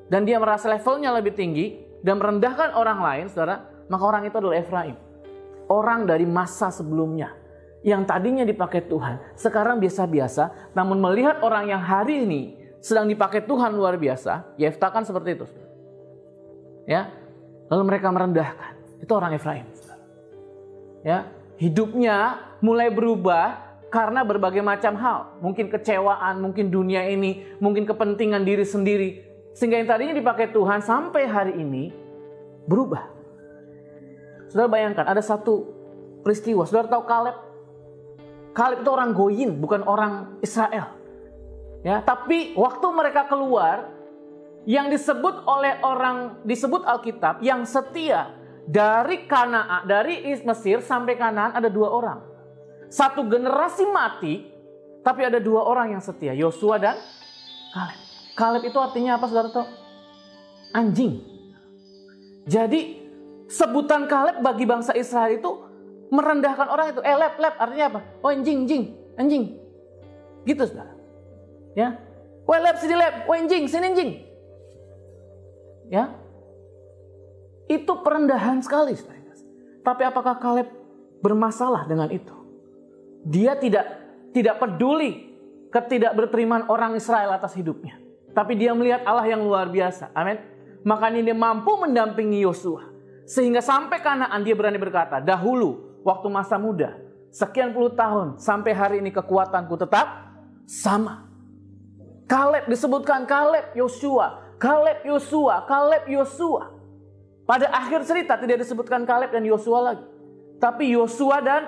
dan dia merasa levelnya lebih tinggi dan merendahkan orang lain, saudara, maka orang itu adalah Efraim. Orang dari masa sebelumnya yang tadinya dipakai Tuhan, sekarang biasa-biasa, namun melihat orang yang hari ini sedang dipakai Tuhan luar biasa, Yefta kan seperti itu, ya, lalu mereka merendahkan. Itu orang Efraim, saudara. Ya. Hidupnya mulai berubah karena berbagai macam hal. Mungkin kecewaan, mungkin dunia ini, mungkin kepentingan diri sendiri. Sehingga yang tadinya dipakai Tuhan sampai hari ini berubah. Saudara bayangkan, ada satu peristiwa. Saudara tahu Kaleb? Kaleb itu orang Goyin, bukan orang Israel. Ya, tapi waktu mereka keluar, yang disebut Alkitab, yang setia, dari Kanaan, dari Mesir sampai Kanaan ada 2 orang. Satu generasi mati, tapi ada 2 orang yang setia, Yosua dan Kaleb. Kaleb itu artinya apa, saudara tahu? Anjing. Jadi sebutan Kaleb bagi bangsa Israel itu merendahkan orang itu. Lep, artinya apa? Oh anjing. Gitu, saudara. Ya. Lep, sini lep. Anjing, sini anjing. Ya. Itu perendahan sekali. Tapi apakah Kaleb bermasalah dengan itu? Dia tidak peduli ketidakberterimaan orang Israel atas hidupnya. Tapi dia melihat Allah yang luar biasa. Amin. Makanya dia mampu mendampingi Yosua. Sehingga sampai Kanaan dia berani berkata, dahulu waktu masa muda, sekian puluh tahun, sampai hari ini kekuatanku tetap sama. Kaleb disebutkan Kaleb Yosua. Pada akhir cerita tidak disebutkan Kaleb dan Yosua lagi. Tapi Yosua dan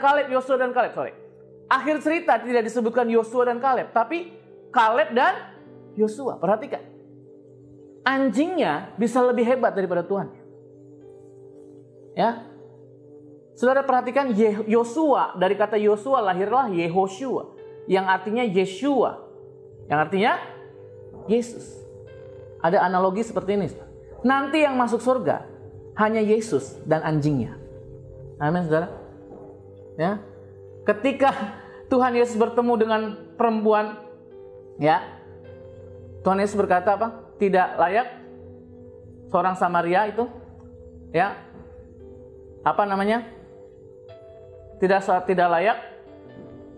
Kaleb. Akhir cerita tidak disebutkan Yosua dan Kaleb. Tapi Kaleb dan Yosua. Perhatikan. anjingnya bisa lebih hebat daripada Tuhan. Ya. Saudara perhatikan Yosua, dari kata Yosua lahirlah Yehoshua, yang artinya Yeshua, yang artinya Yesus. Ada analogi seperti ini. Nanti yang masuk surga hanya Yesus dan anjingnya. Amin, saudara. Ya. Ketika Tuhan Yesus bertemu dengan perempuan, ya, Tuhan Yesus berkata apa? Tidak layak seorang Samaria itu, ya, apa namanya? Tidak layak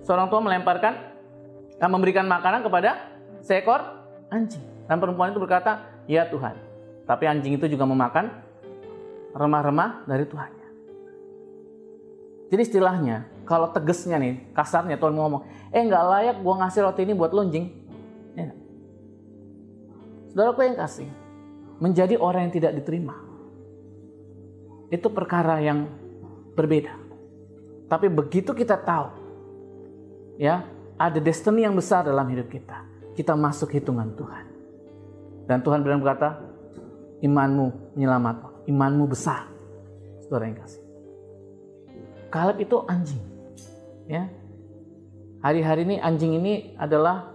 seorang tua memberikan makanan kepada seekor anjing. Dan perempuan itu berkata, ya Tuhan. Tapi anjing itu juga memakan remah-remah dari Tuhannya. Jadi istilahnya, kalau tegesnya nih, kasarnya Tuhan ngomong, nggak layak gua ngasih roti ini buat lo anjing. Ya. Saudaraku yang kasih, menjadi orang yang tidak diterima, itu perkara yang berbeda. Tapi begitu kita tahu, ya, ada destiny yang besar dalam hidup kita, kita masuk hitungan Tuhan. Dan Tuhan berkata, imanmu menyelamatkan, imanmu besar. Saudara yang kasih. Kaleb itu anjing. Ya. Hari-hari ini anjing ini adalah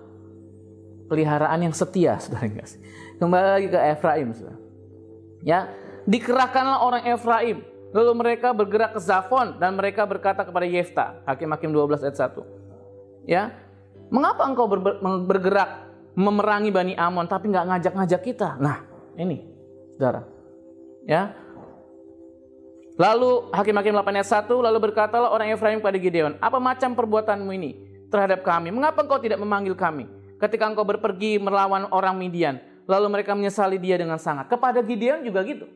peliharaan yang setia, saudara yang kasih. Kembali lagi ke Efraim, saudara. Ya, dikerahkanlah orang Efraim. Lalu mereka bergerak ke Zafon dan mereka berkata kepada Yefta, Hakim-Hakim 12 ayat 1. Ya, mengapa engkau bergerak memerangi Bani Amon tapi nggak ngajak-ngajak kita? Nah, ini, saudara. Ya. Lalu Hakim-Hakim 8 ayat 1, lalu berkatalah orang Efraim kepada Gideon, apa macam perbuatanmu ini terhadap kami? Mengapa engkau tidak memanggil kami ketika engkau berpergi melawan orang Midian? Lalu mereka menyesali dia dengan sangat. Kepada Gideon juga gitu.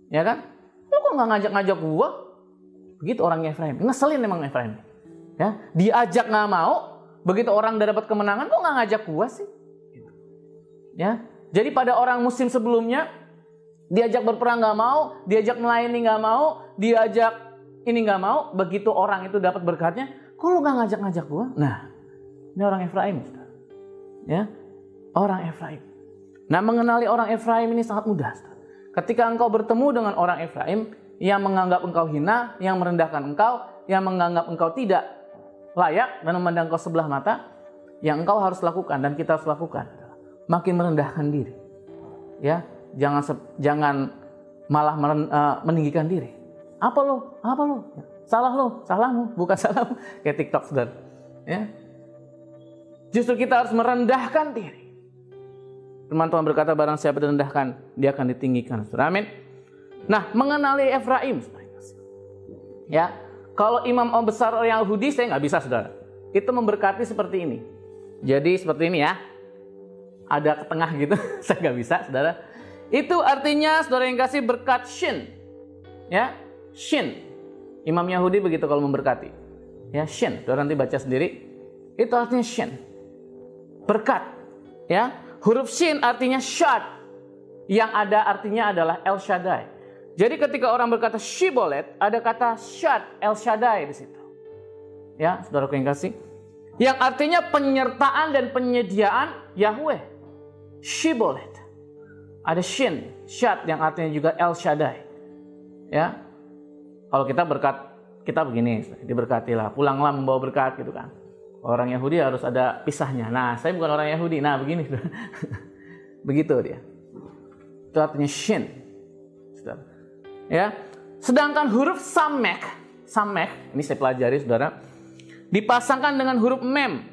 Ya kan? Lu kok nggak ngajak-ngajak gua? Begitu orang Efraim. Ngeselin emang Efraim. Ya, diajak nggak mau. Begitu orang udah dapat kemenangan, kok nggak ngajak gua sih? Ya, jadi pada orang musim sebelumnya diajak berperang nggak mau, diajak melayani nggak mau, diajak ini nggak mau. Begitu orang itu dapat berkatnya, kok lu nggak ngajak-ngajak gua? Nah, ini orang Efraim. Ya, orang Efraim. Nah, mengenali orang Efraim ini sangat mudah. Ketika engkau bertemu dengan orang Efraim yang menganggap engkau hina, yang merendahkan engkau, yang menganggap engkau tidak layak dan memandang engkau sebelah mata, yang engkau harus lakukan dan kita harus lakukan, makin merendahkan diri. Ya, jangan malah meninggikan diri. Apa lo? Salah lo, salahmu, bukan salahmu. Kayak TikTok, saudara. Ya. Justru kita harus merendahkan diri. Firman Tuhan berkata, barang siapa direndahkan, dia akan ditinggikan. Amin. Nah, mengenali Efraim, ya, kalau imam besar orang Yahudi, saya nggak bisa, saudara. Itu memberkati seperti ini. Jadi seperti ini ya, ada ke tengah gitu, saya nggak bisa, saudara. Itu artinya, saudara yang kasih, berkat shin, ya, shin. Imam Yahudi begitu kalau memberkati, ya, shin. Saudara nanti baca sendiri. Itu artinya shin, berkat, ya. Huruf Shin artinya Shad. Yang ada artinya adalah El Shaddai. Jadi ketika orang berkata Shibolet, ada kata Shad, El Shaddai di situ. Ya, saudaraku yang kasih. Yang artinya penyertaan dan penyediaan Yahweh. Shibolet. Ada Shin, Shad yang artinya juga El Shaddai. Ya. Kalau kita berkat, kita begini, diberkatilah, pulanglah membawa berkat gitu kan. Orang Yahudi harus ada pisahnya. Nah, saya bukan orang Yahudi. Nah, begini. Begitu dia. Itu artinya shin. Ya. Sedangkan huruf samek, ini saya pelajari, saudara, dipasangkan dengan huruf mem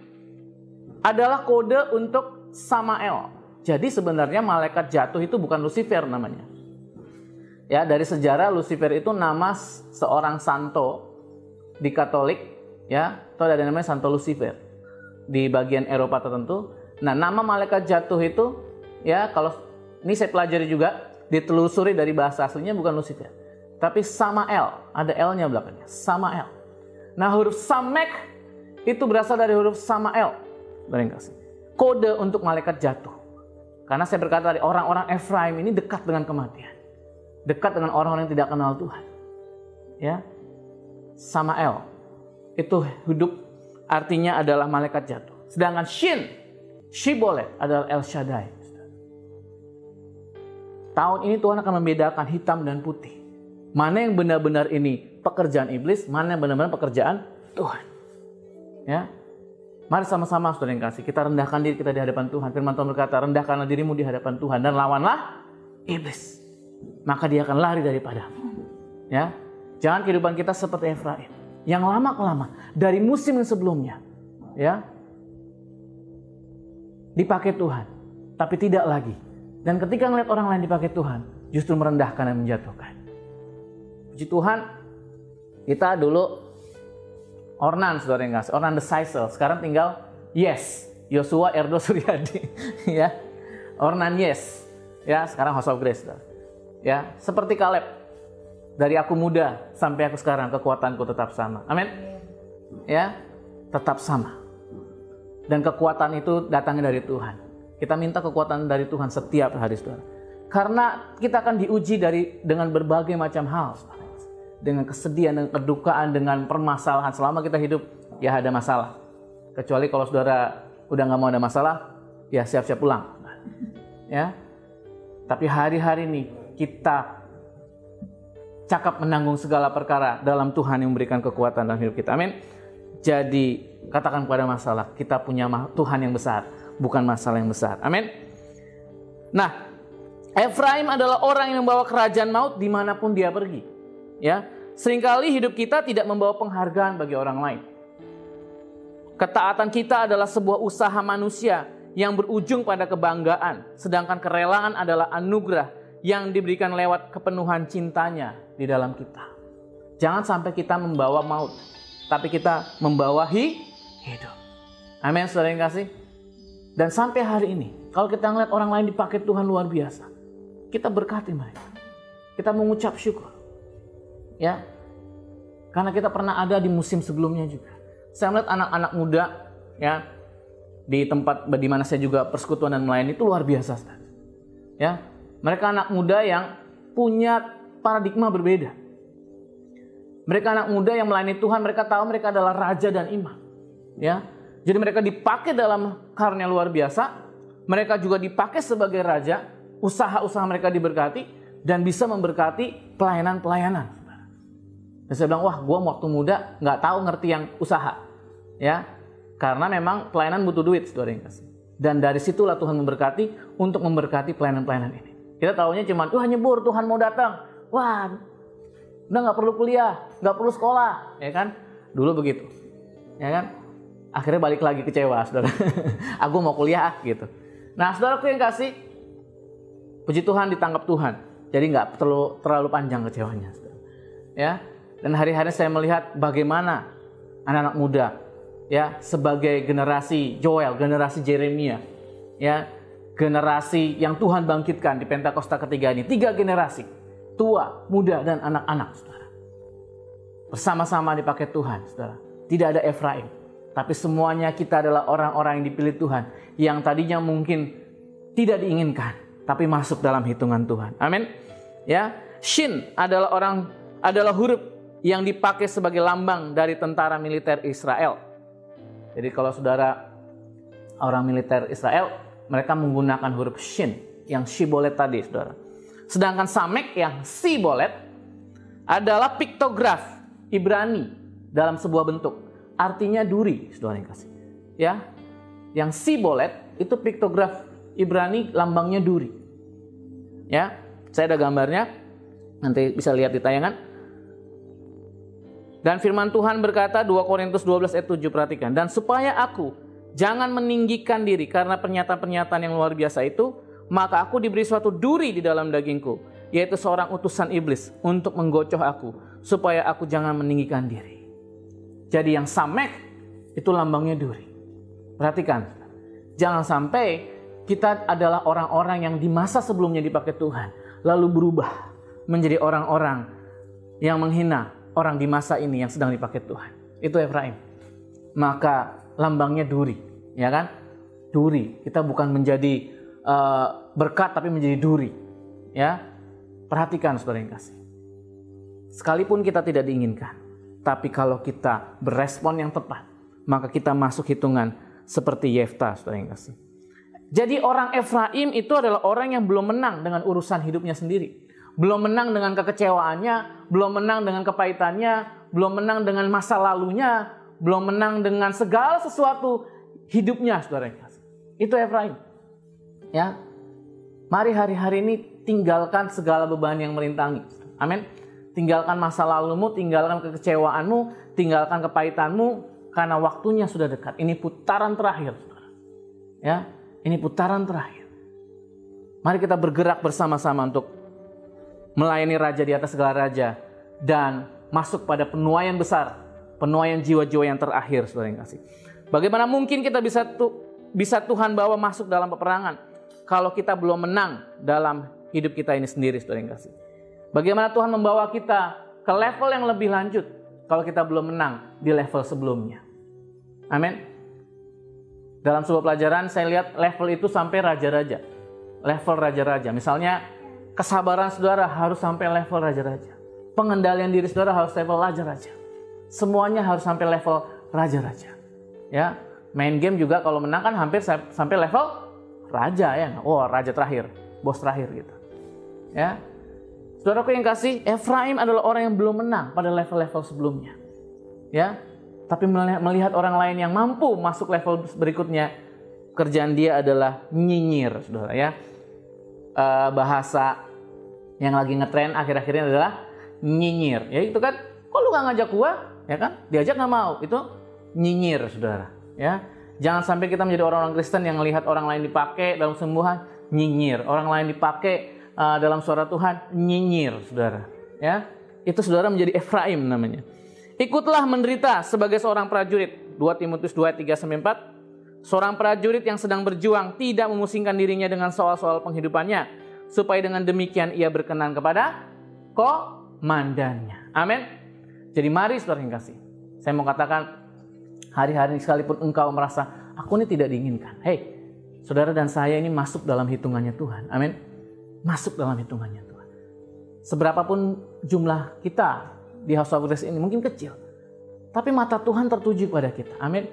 adalah kode untuk Samael. Jadi sebenarnya malaikat jatuh itu bukan Lucifer namanya. Ya, dari sejarah Lucifer itu nama seorang santo di Katolik. Ya, atau ada namanya Santo Lucifer di bagian Eropa tertentu. Nah, nama malaikat jatuh itu, ya, kalau ini saya pelajari juga, ditelusuri dari bahasa aslinya bukan Lucifer, tapi Samael, ada L-nya belakangnya, Samael. Nah, huruf Samek itu berasal dari huruf Samael, kode untuk malaikat jatuh. Karena saya berkata tadi, orang-orang Efraim ini dekat dengan kematian, dekat dengan orang-orang yang tidak kenal Tuhan. Ya, Samael. Itu hidup artinya adalah malaikat jatuh. Sedangkan Shin, Shibolet adalah El Shaddai. Tahun ini Tuhan akan membedakan hitam dan putih. Mana yang benar-benar ini pekerjaan iblis, mana yang benar-benar pekerjaan Tuhan. Ya, mari sama-sama saudara yang kasih, kita rendahkan diri kita di hadapan Tuhan. Firman Tuhan berkata, rendahkanlah dirimu di hadapan Tuhan dan lawanlah iblis, maka dia akan lari daripadamu. Ya, jangan kehidupan kita seperti Efraim yang lama-kelamaan dari musim yang sebelumnya, ya, dipakai Tuhan, tapi tidak lagi. Dan ketika melihat orang lain dipakai Tuhan, justru merendahkan dan menjatuhkan. Puji Tuhan, kita dulu Ornan, saudara yang kasih, Ornan the Sisal. Sekarang tinggal Yes, Yosua Erdo Suryadi. Ya, Ornan Yes. Ya, sekarang House of Grace. Saudara. Ya, seperti Kaleb. Dari aku muda sampai aku sekarang, kekuatanku tetap sama. Amin. Ya, tetap sama. Dan kekuatan itu datangnya dari Tuhan. Kita minta kekuatan dari Tuhan setiap hari, saudara. Karena kita akan diuji dengan berbagai macam hal, saudara. Dengan kesedihan, dengan kedukaan, dengan permasalahan. Selama kita hidup, ya ada masalah. Kecuali kalau saudara udah nggak mau ada masalah, ya siap-siap pulang. Ya. Tapi hari-hari ini kita cakap menanggung segala perkara dalam Tuhan yang memberikan kekuatan dalam hidup kita. Amin. Jadi katakan kepada masalah, kita punya Tuhan yang besar, bukan masalah yang besar. Amin. Nah, Efraim adalah orang yang membawa kerajaan maut dimanapun dia pergi. Ya, seringkali hidup kita tidak membawa penghargaan bagi orang lain. Ketaatan kita adalah sebuah usaha manusia yang berujung pada kebanggaan, sedangkan kerelaan adalah anugerah yang diberikan lewat kepenuhan cintanya di dalam kita. Jangan sampai kita membawa maut, tapi kita membawa hidup. Amin, saudara yang kasih. Dan sampai hari ini, kalau kita melihat orang lain dipakai Tuhan luar biasa, kita berkati mereka. Kita mengucap syukur. Ya, karena kita pernah ada di musim sebelumnya juga. Saya melihat anak-anak muda, ya, di tempat di mana saya juga persekutuan dan melayani itu luar biasa, saudara. Ya, mereka anak muda yang punya paradigma berbeda. Mereka anak muda yang melayani Tuhan, mereka tahu mereka adalah raja dan imam. Ya, jadi mereka dipakai dalam karunia luar biasa. Mereka juga dipakai sebagai raja. Usaha-usaha mereka diberkati dan bisa memberkati pelayanan-pelayanan. Dan saya bilang, wah, gue waktu muda nggak tahu ngerti yang usaha, ya, karena memang pelayanan butuh duit, saudara yang kasih. Dan dari situlah Tuhan memberkati untuk memberkati pelayanan-pelayanan ini. Kita tahunya cuma, wah nyebur, Tuhan mau datang, wah, udah nggak perlu kuliah, nggak perlu sekolah, ya kan? Dulu begitu, ya kan? Akhirnya balik lagi kecewa, saudara. Aku mau kuliah, gitu. Nah, saudaraku yang kasih, puji Tuhan ditangkap Tuhan, jadi nggak terlalu panjang kecewanya, saudara. Ya. Dan hari-hari saya melihat bagaimana anak-anak muda, ya, sebagai generasi Joel, generasi Jeremia, ya, generasi yang Tuhan bangkitkan di Pentakosta ketiga ini, 3 generasi, tua, muda, dan anak-anak, saudara. Bersama-sama dipakai Tuhan, saudara. Tidak ada Efraim, tapi semuanya kita adalah orang-orang yang dipilih Tuhan, yang tadinya mungkin tidak diinginkan, tapi masuk dalam hitungan Tuhan. Amin. Ya, Shin adalah huruf yang dipakai sebagai lambang dari tentara militer Israel. Jadi kalau saudara orang militer Israel, mereka menggunakan huruf Shin yang Shibolet tadi, saudara. Sedangkan Samek yang Sibolet adalah piktograf Ibrani dalam sebuah bentuk. Artinya duri, saudara yang kasih. Ya, yang Sibolet itu piktograf Ibrani, lambangnya duri. Ya, saya ada gambarnya, nanti bisa lihat di tayangan. Dan firman Tuhan berkata, 2 Korintus 12 ayat 7, perhatikan. Dan supaya aku jangan meninggikan diri karena pernyataan-pernyataan yang luar biasa itu, maka aku diberi suatu duri di dalam dagingku, yaitu seorang utusan iblis untuk menggocoh aku, supaya aku jangan meninggikan diri. Jadi yang Samek itu lambangnya duri. Perhatikan, jangan sampai kita adalah orang-orang yang di masa sebelumnya dipakai Tuhan, lalu berubah menjadi orang-orang yang menghina orang di masa ini yang sedang dipakai Tuhan. Itu Efraim. Maka lambangnya duri, ya kan? Duri. Kita bukan menjadi berkat tapi menjadi duri. Ya. Perhatikan saudara yang kasih. Sekalipun kita tidak diinginkan, tapi kalau kita berespon yang tepat, maka kita masuk hitungan seperti Yefta, saudara yang kasih. Jadi orang Efraim itu adalah orang yang belum menang dengan urusan hidupnya sendiri. Belum menang dengan kekecewaannya, belum menang dengan kepahitannya, belum menang dengan masa lalunya, belum menang dengan segala sesuatu hidupnya, saudara yang kasih. Itu Efraim. Ya. Mari hari-hari ini tinggalkan segala beban yang merintangi. Amin. Tinggalkan masa lalumu, tinggalkan kekecewaanmu, tinggalkan kepahitanmu, karena waktunya sudah dekat. Ini putaran terakhir, saudara. Ya, ini putaran terakhir. Mari kita bergerak bersama-sama untuk melayani Raja di atas segala raja dan masuk pada penuaian besar, penuaian jiwa-jiwa yang terakhir, saudara yang kasih. Bagaimana mungkin kita bisa Tuhan bawa masuk dalam peperangan kalau kita belum menang dalam hidup kita ini sendiri, saudara yang kasih. Bagaimana Tuhan membawa kita ke level yang lebih lanjut kalau kita belum menang di level sebelumnya. Amin. Dalam sebuah pelajaran saya lihat level itu sampai raja-raja. Level raja-raja. Misalnya kesabaran saudara harus sampai level raja-raja. Pengendalian diri saudara harus level raja-raja. Semuanya harus sampai level raja-raja. Ya, main game juga kalau menang kan hampir sampai level raja ya. Oh, raja terakhir, bos terakhir gitu. Ya. Saudaraku yang kasih, Efraim adalah orang yang belum menang pada level-level sebelumnya. Ya. Tapi melihat orang lain yang mampu masuk level berikutnya, kerjaan dia adalah nyinyir, saudara ya. Bahasa yang lagi ngetren akhir-akhir ini adalah nyinyir. Ya itu kan, kok lu gak ngajak gua? Ya kan, diajak gak mau. Itu nyinyir, saudara. Ya, jangan sampai kita menjadi orang-orang Kristen yang melihat orang lain dipakai dalam sembuhan, nyinyir. Orang lain dipakai dalam suara Tuhan, nyinyir, saudara. Ya, itu saudara menjadi Efraim namanya. Ikutlah menderita sebagai seorang prajurit. 2 Timotius 2:3-4. Seorang prajurit yang sedang berjuang tidak memusingkan dirinya dengan soal-soal penghidupannya, supaya dengan demikian ia berkenan kepada komandannya. Amin. Jadi mari saudara yang kasih, saya mau katakan, hari-hari sekalipun engkau merasa aku ini tidak diinginkan, hey, saudara dan saya ini masuk dalam hitungannya Tuhan. Amin. Masuk dalam hitungannya Tuhan. Seberapapun jumlah kita di House of Grace ini mungkin kecil, tapi mata Tuhan tertuju pada kita. Amin.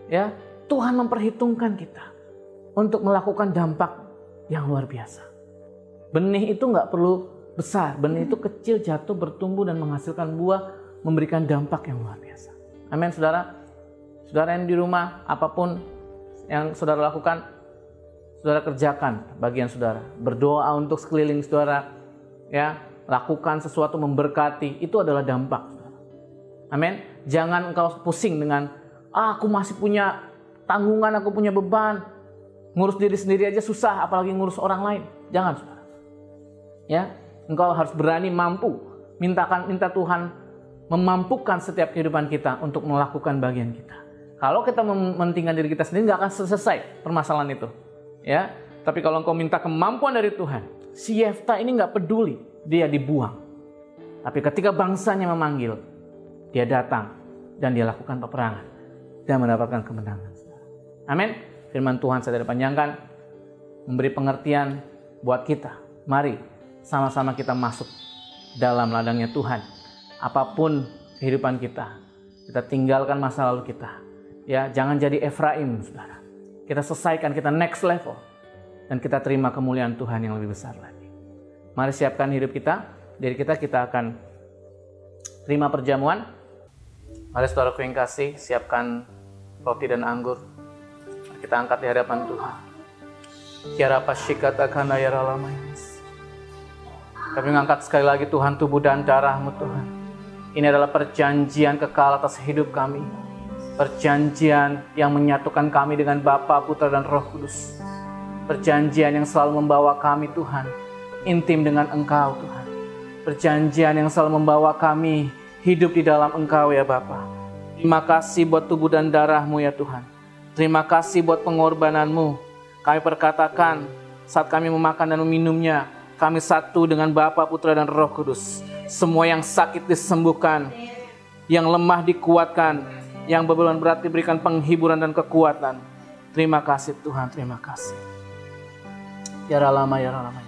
Ya, Tuhan memperhitungkan kita untuk melakukan dampak yang luar biasa. Benih itu nggak perlu besar, benih itu kecil, jatuh, bertumbuh dan menghasilkan buah, memberikan dampak yang luar biasa. Amin, saudara. Saudara yang di rumah, apapun yang saudara lakukan, saudara kerjakan bagian saudara. Berdoa untuk sekeliling saudara, ya, lakukan sesuatu memberkati, itu adalah dampak. Amin. Jangan engkau pusing dengan aku masih punya tanggungan, aku punya beban, ngurus diri sendiri aja susah, apalagi ngurus orang lain. Jangan, saudara. Ya, engkau harus berani mampu minta Tuhan memampukan setiap kehidupan kita untuk melakukan bagian kita. Kalau kita mementingkan diri kita sendiri, nggak akan selesai permasalahan itu. Ya, tapi kalau engkau minta kemampuan dari Tuhan, si Yefta ini nggak peduli dia dibuang. Tapi ketika bangsanya memanggil, dia datang dan dia lakukan peperangan dan mendapatkan kemenangan. Amin. Firman Tuhan saya tidak panjangkan, memberi pengertian buat kita. Mari sama-sama kita masuk dalam ladangnya Tuhan. Apapun kehidupan kita, kita tinggalkan masa lalu kita. Ya, jangan jadi Efraim, saudara. Kita selesaikan, kita next level, dan kita terima kemuliaan Tuhan yang lebih besar lagi. Mari siapkan hidup kita, diri kita akan terima perjamuan. Mari saudaraku yang kasih, siapkan roti dan anggur. Kita angkat di hadapan Tuhan. Kami mengangkat sekali lagi Tuhan tubuh dan darah-Mu Tuhan. Ini adalah perjanjian kekal atas hidup kami. Perjanjian yang menyatukan kami dengan Bapa, Putra, dan Roh Kudus. Perjanjian yang selalu membawa kami Tuhan intim dengan Engkau Tuhan. Perjanjian yang selalu membawa kami hidup di dalam Engkau ya Bapa. Terima kasih buat tubuh dan darah-Mu ya Tuhan. Terima kasih buat pengorbanan-Mu. Kami perkatakan saat kami memakan dan meminumnya, kami satu dengan Bapa, Putra, dan Roh Kudus. Semua yang sakit disembuhkan, yang lemah dikuatkan, yang beban berat diberikan penghiburan dan kekuatan. Terima kasih Tuhan, terima kasih. Ya Ralama, ya Ralama.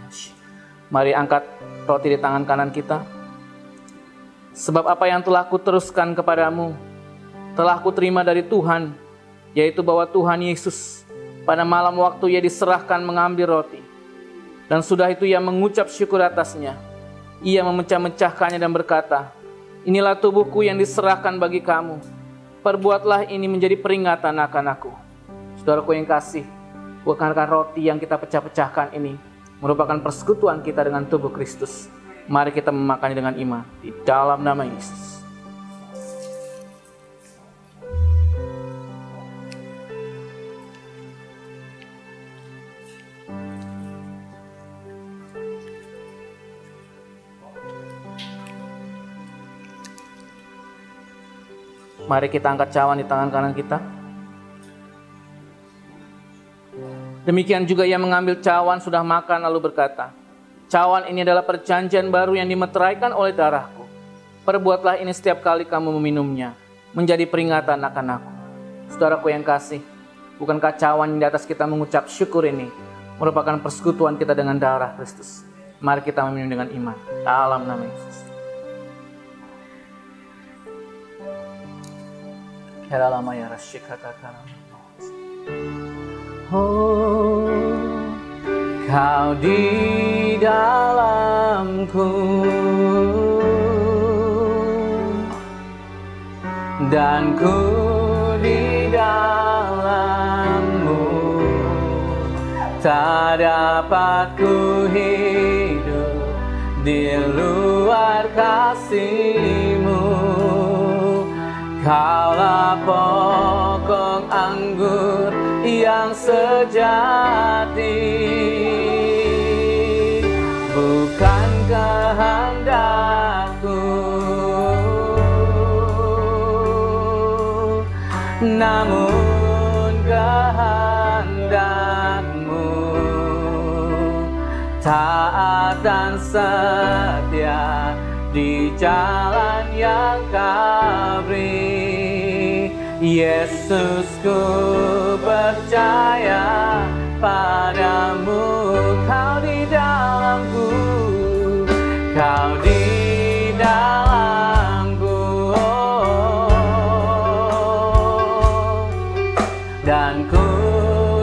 Mari angkat roti di tangan kanan kita. Sebab apa yang telah kuteruskan kepadamu, telah kuterima dari Tuhan, yaitu bahwa Tuhan Yesus Pada malam waktu ia diserahkan mengambil roti, dan sudah itu ia mengucap syukur atasnya. Ia memecah-mecahkannya dan berkata, "Inilah tubuhku yang diserahkan bagi kamu. Perbuatlah ini menjadi peringatan akan aku." Saudaraku yang kasih, bukan roti yang kita pecah-pecahkan ini merupakan persekutuan kita dengan tubuh Kristus. Mari kita memakannya dengan iman di dalam nama Yesus. Mari kita angkat cawan di tangan kanan kita. Demikian juga ia mengambil cawan sudah makan lalu berkata, "Cawan ini adalah perjanjian baru yang dimeteraikan oleh darahku. Perbuatlah ini setiap kali kamu meminumnya, menjadi peringatan akan aku." Saudaraku yang kasih, bukankah cawan yang di atas kita mengucap syukur ini merupakan persekutuan kita dengan darah Kristus? Mari kita meminum dengan iman dalam nama Yesus. Oh, Kau di dalamku dan ku di dalam-Mu, tak dapat ku hidup di luar kasih-Mu. Kaulah pokok anggur yang sejati, bukan kehendakku, namun kehendak-Mu. Taat dan setia di jalan yang Kau beri. Yesus, ku percaya padamu. Kau di dalamku, Kau di dalamku, oh, dan ku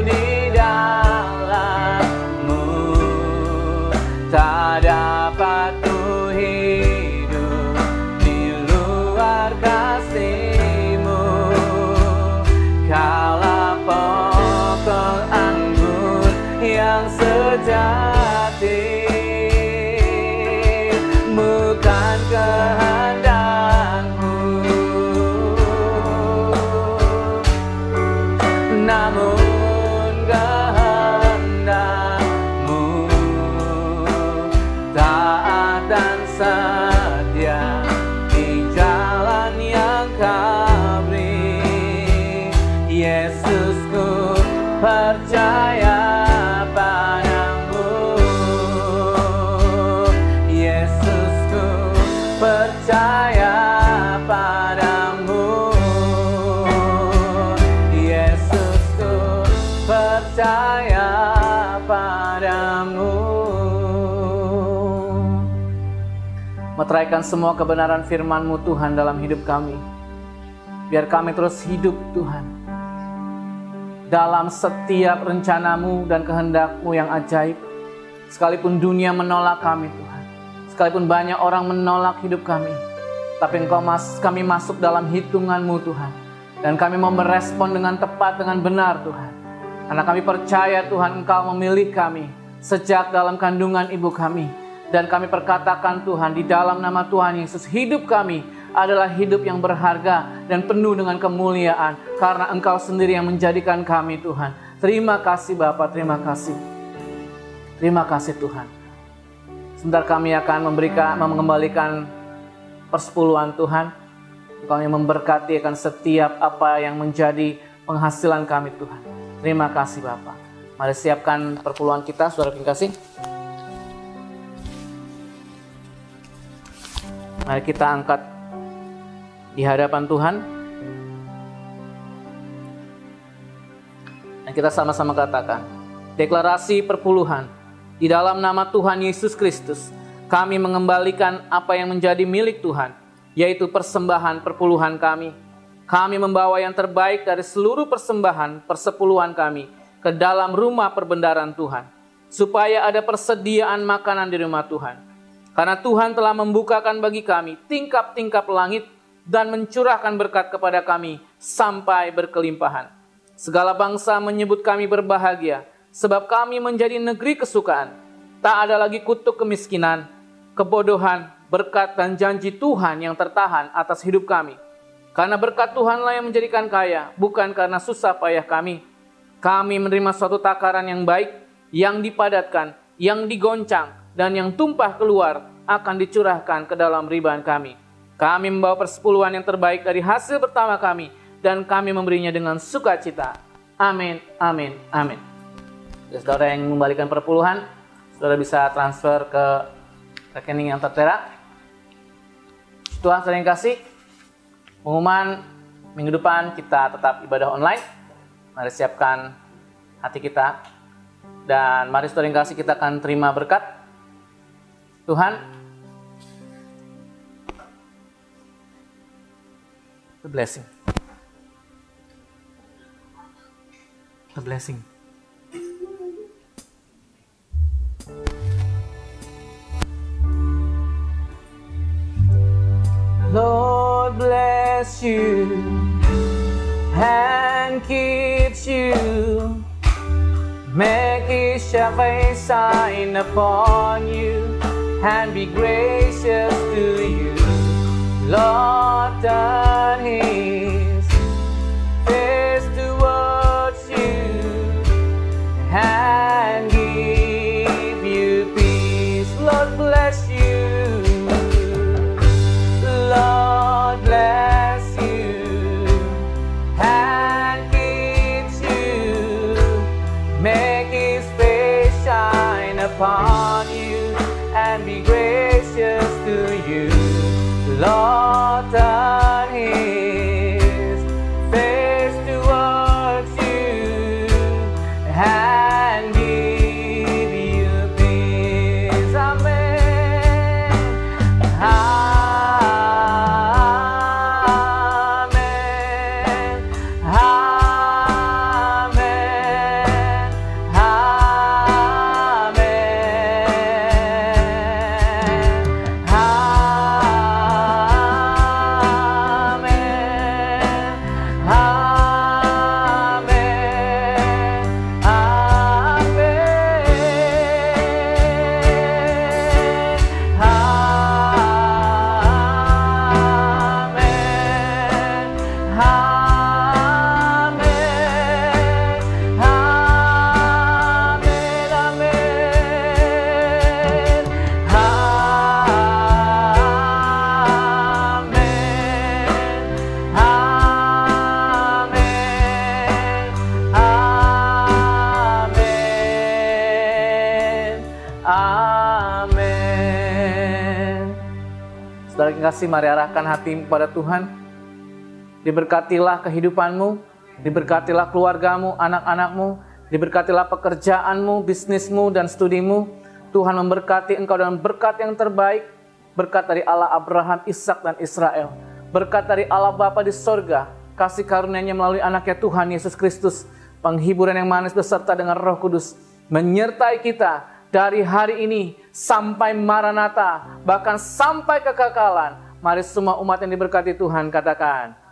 di dalam-Mu. Tak dapat ku hidup di luar kasih-Mu. Kaulah pokok anggur yang sejati, bukan kehendakku, namun kehendak-Mu. Taat dan setia di jalan yang Kau beri. Yesus, ku percaya padamu. Yesus, ku percaya padamu. Yesus, ku percaya padamu. Meteraikan semua kebenaran firman-Mu Tuhan dalam hidup kami. Biar kami terus hidup Tuhan dalam setiap rencana-Mu dan kehendak-Mu yang ajaib. Sekalipun dunia menolak kami Tuhan, sekalipun banyak orang menolak hidup kami, tapi kami masuk dalam hitungan-Mu Tuhan. Dan kami mau merespon dengan tepat, dengan benar Tuhan. Karena kami percaya Tuhan, Engkau memilih kami sejak dalam kandungan ibu kami. Dan kami perkatakan Tuhan, di dalam nama Tuhan Yesus, hidup kami adalah hidup yang berharga dan penuh dengan kemuliaan. Karena Engkau sendiri yang menjadikan kami Tuhan. Terima kasih Bapa, terima kasih. Terima kasih Tuhan. Sebentar kami akan mengembalikan persepuluhan Tuhan. Engkau yang memberkati akan setiap apa yang menjadi penghasilan kami Tuhan. Terima kasih Bapa. Mari siapkan perpuluhan kita, saudara yang kasih. Mari kita angkat di hadapan Tuhan. Dan kita sama-sama katakan, deklarasi perpuluhan. Di dalam nama Tuhan Yesus Kristus, kami mengembalikan apa yang menjadi milik Tuhan, yaitu persembahan perpuluhan kami. Kami membawa yang terbaik dari seluruh persembahan persepuluhan kami ke dalam rumah perbendaharaan Tuhan, supaya ada persediaan makanan di rumah Tuhan. Karena Tuhan telah membukakan bagi kami tingkap-tingkap langit dan mencurahkan berkat kepada kami sampai berkelimpahan. Segala bangsa menyebut kami berbahagia, sebab kami menjadi negeri kesukaan. Tak ada lagi kutuk kemiskinan, kebodohan, berkat dan janji Tuhan yang tertahan atas hidup kami. Karena berkat Tuhanlah yang menjadikan kaya, bukan karena susah payah kami. Kami menerima suatu takaran yang baik, yang dipadatkan, yang digoncang, dan yang tumpah keluar akan dicurahkan ke dalam ribahan kami. Kami membawa persepuluhan yang terbaik dari hasil pertama kami, dan kami memberinya dengan sukacita. Amin, amin, amin. Saudara yang mengembalikan perpuluhan, saudara bisa transfer ke rekening yang tertera. Tuhan saudara yang kasih, pengumuman minggu depan kita tetap ibadah online. Mari siapkan hati kita, dan mari saudara yang kasih, kita akan terima berkat Tuhan. The blessing. The blessing. Lord bless you and keeps you. Make His face shine upon you and be gracious to you. Lord turn His face towards you and give you peace. Lord bless you. Lord bless you and keeps you. Make His face shine upon you and be gracious to you. Lord turn His face towards you and give you peace. Amen. Amen. Amen. Saudara yang kasih, mari arahkan hatimu kepada Tuhan. Diberkatilah kehidupanmu, diberkatilah keluargamu, anak-anakmu, diberkatilah pekerjaanmu, bisnismu, dan studimu. Tuhan memberkati engkau dengan berkat yang terbaik, berkat dari Allah Abraham, Ishak, dan Israel. Berkat dari Allah Bapa di sorga, kasih karunia-Nya melalui anaknya Tuhan Yesus Kristus, penghiburan yang manis beserta dengan Roh Kudus, menyertai kita dari hari ini sampai Maranatha, bahkan sampai kekekalan. Mari semua umat yang diberkati Tuhan katakan,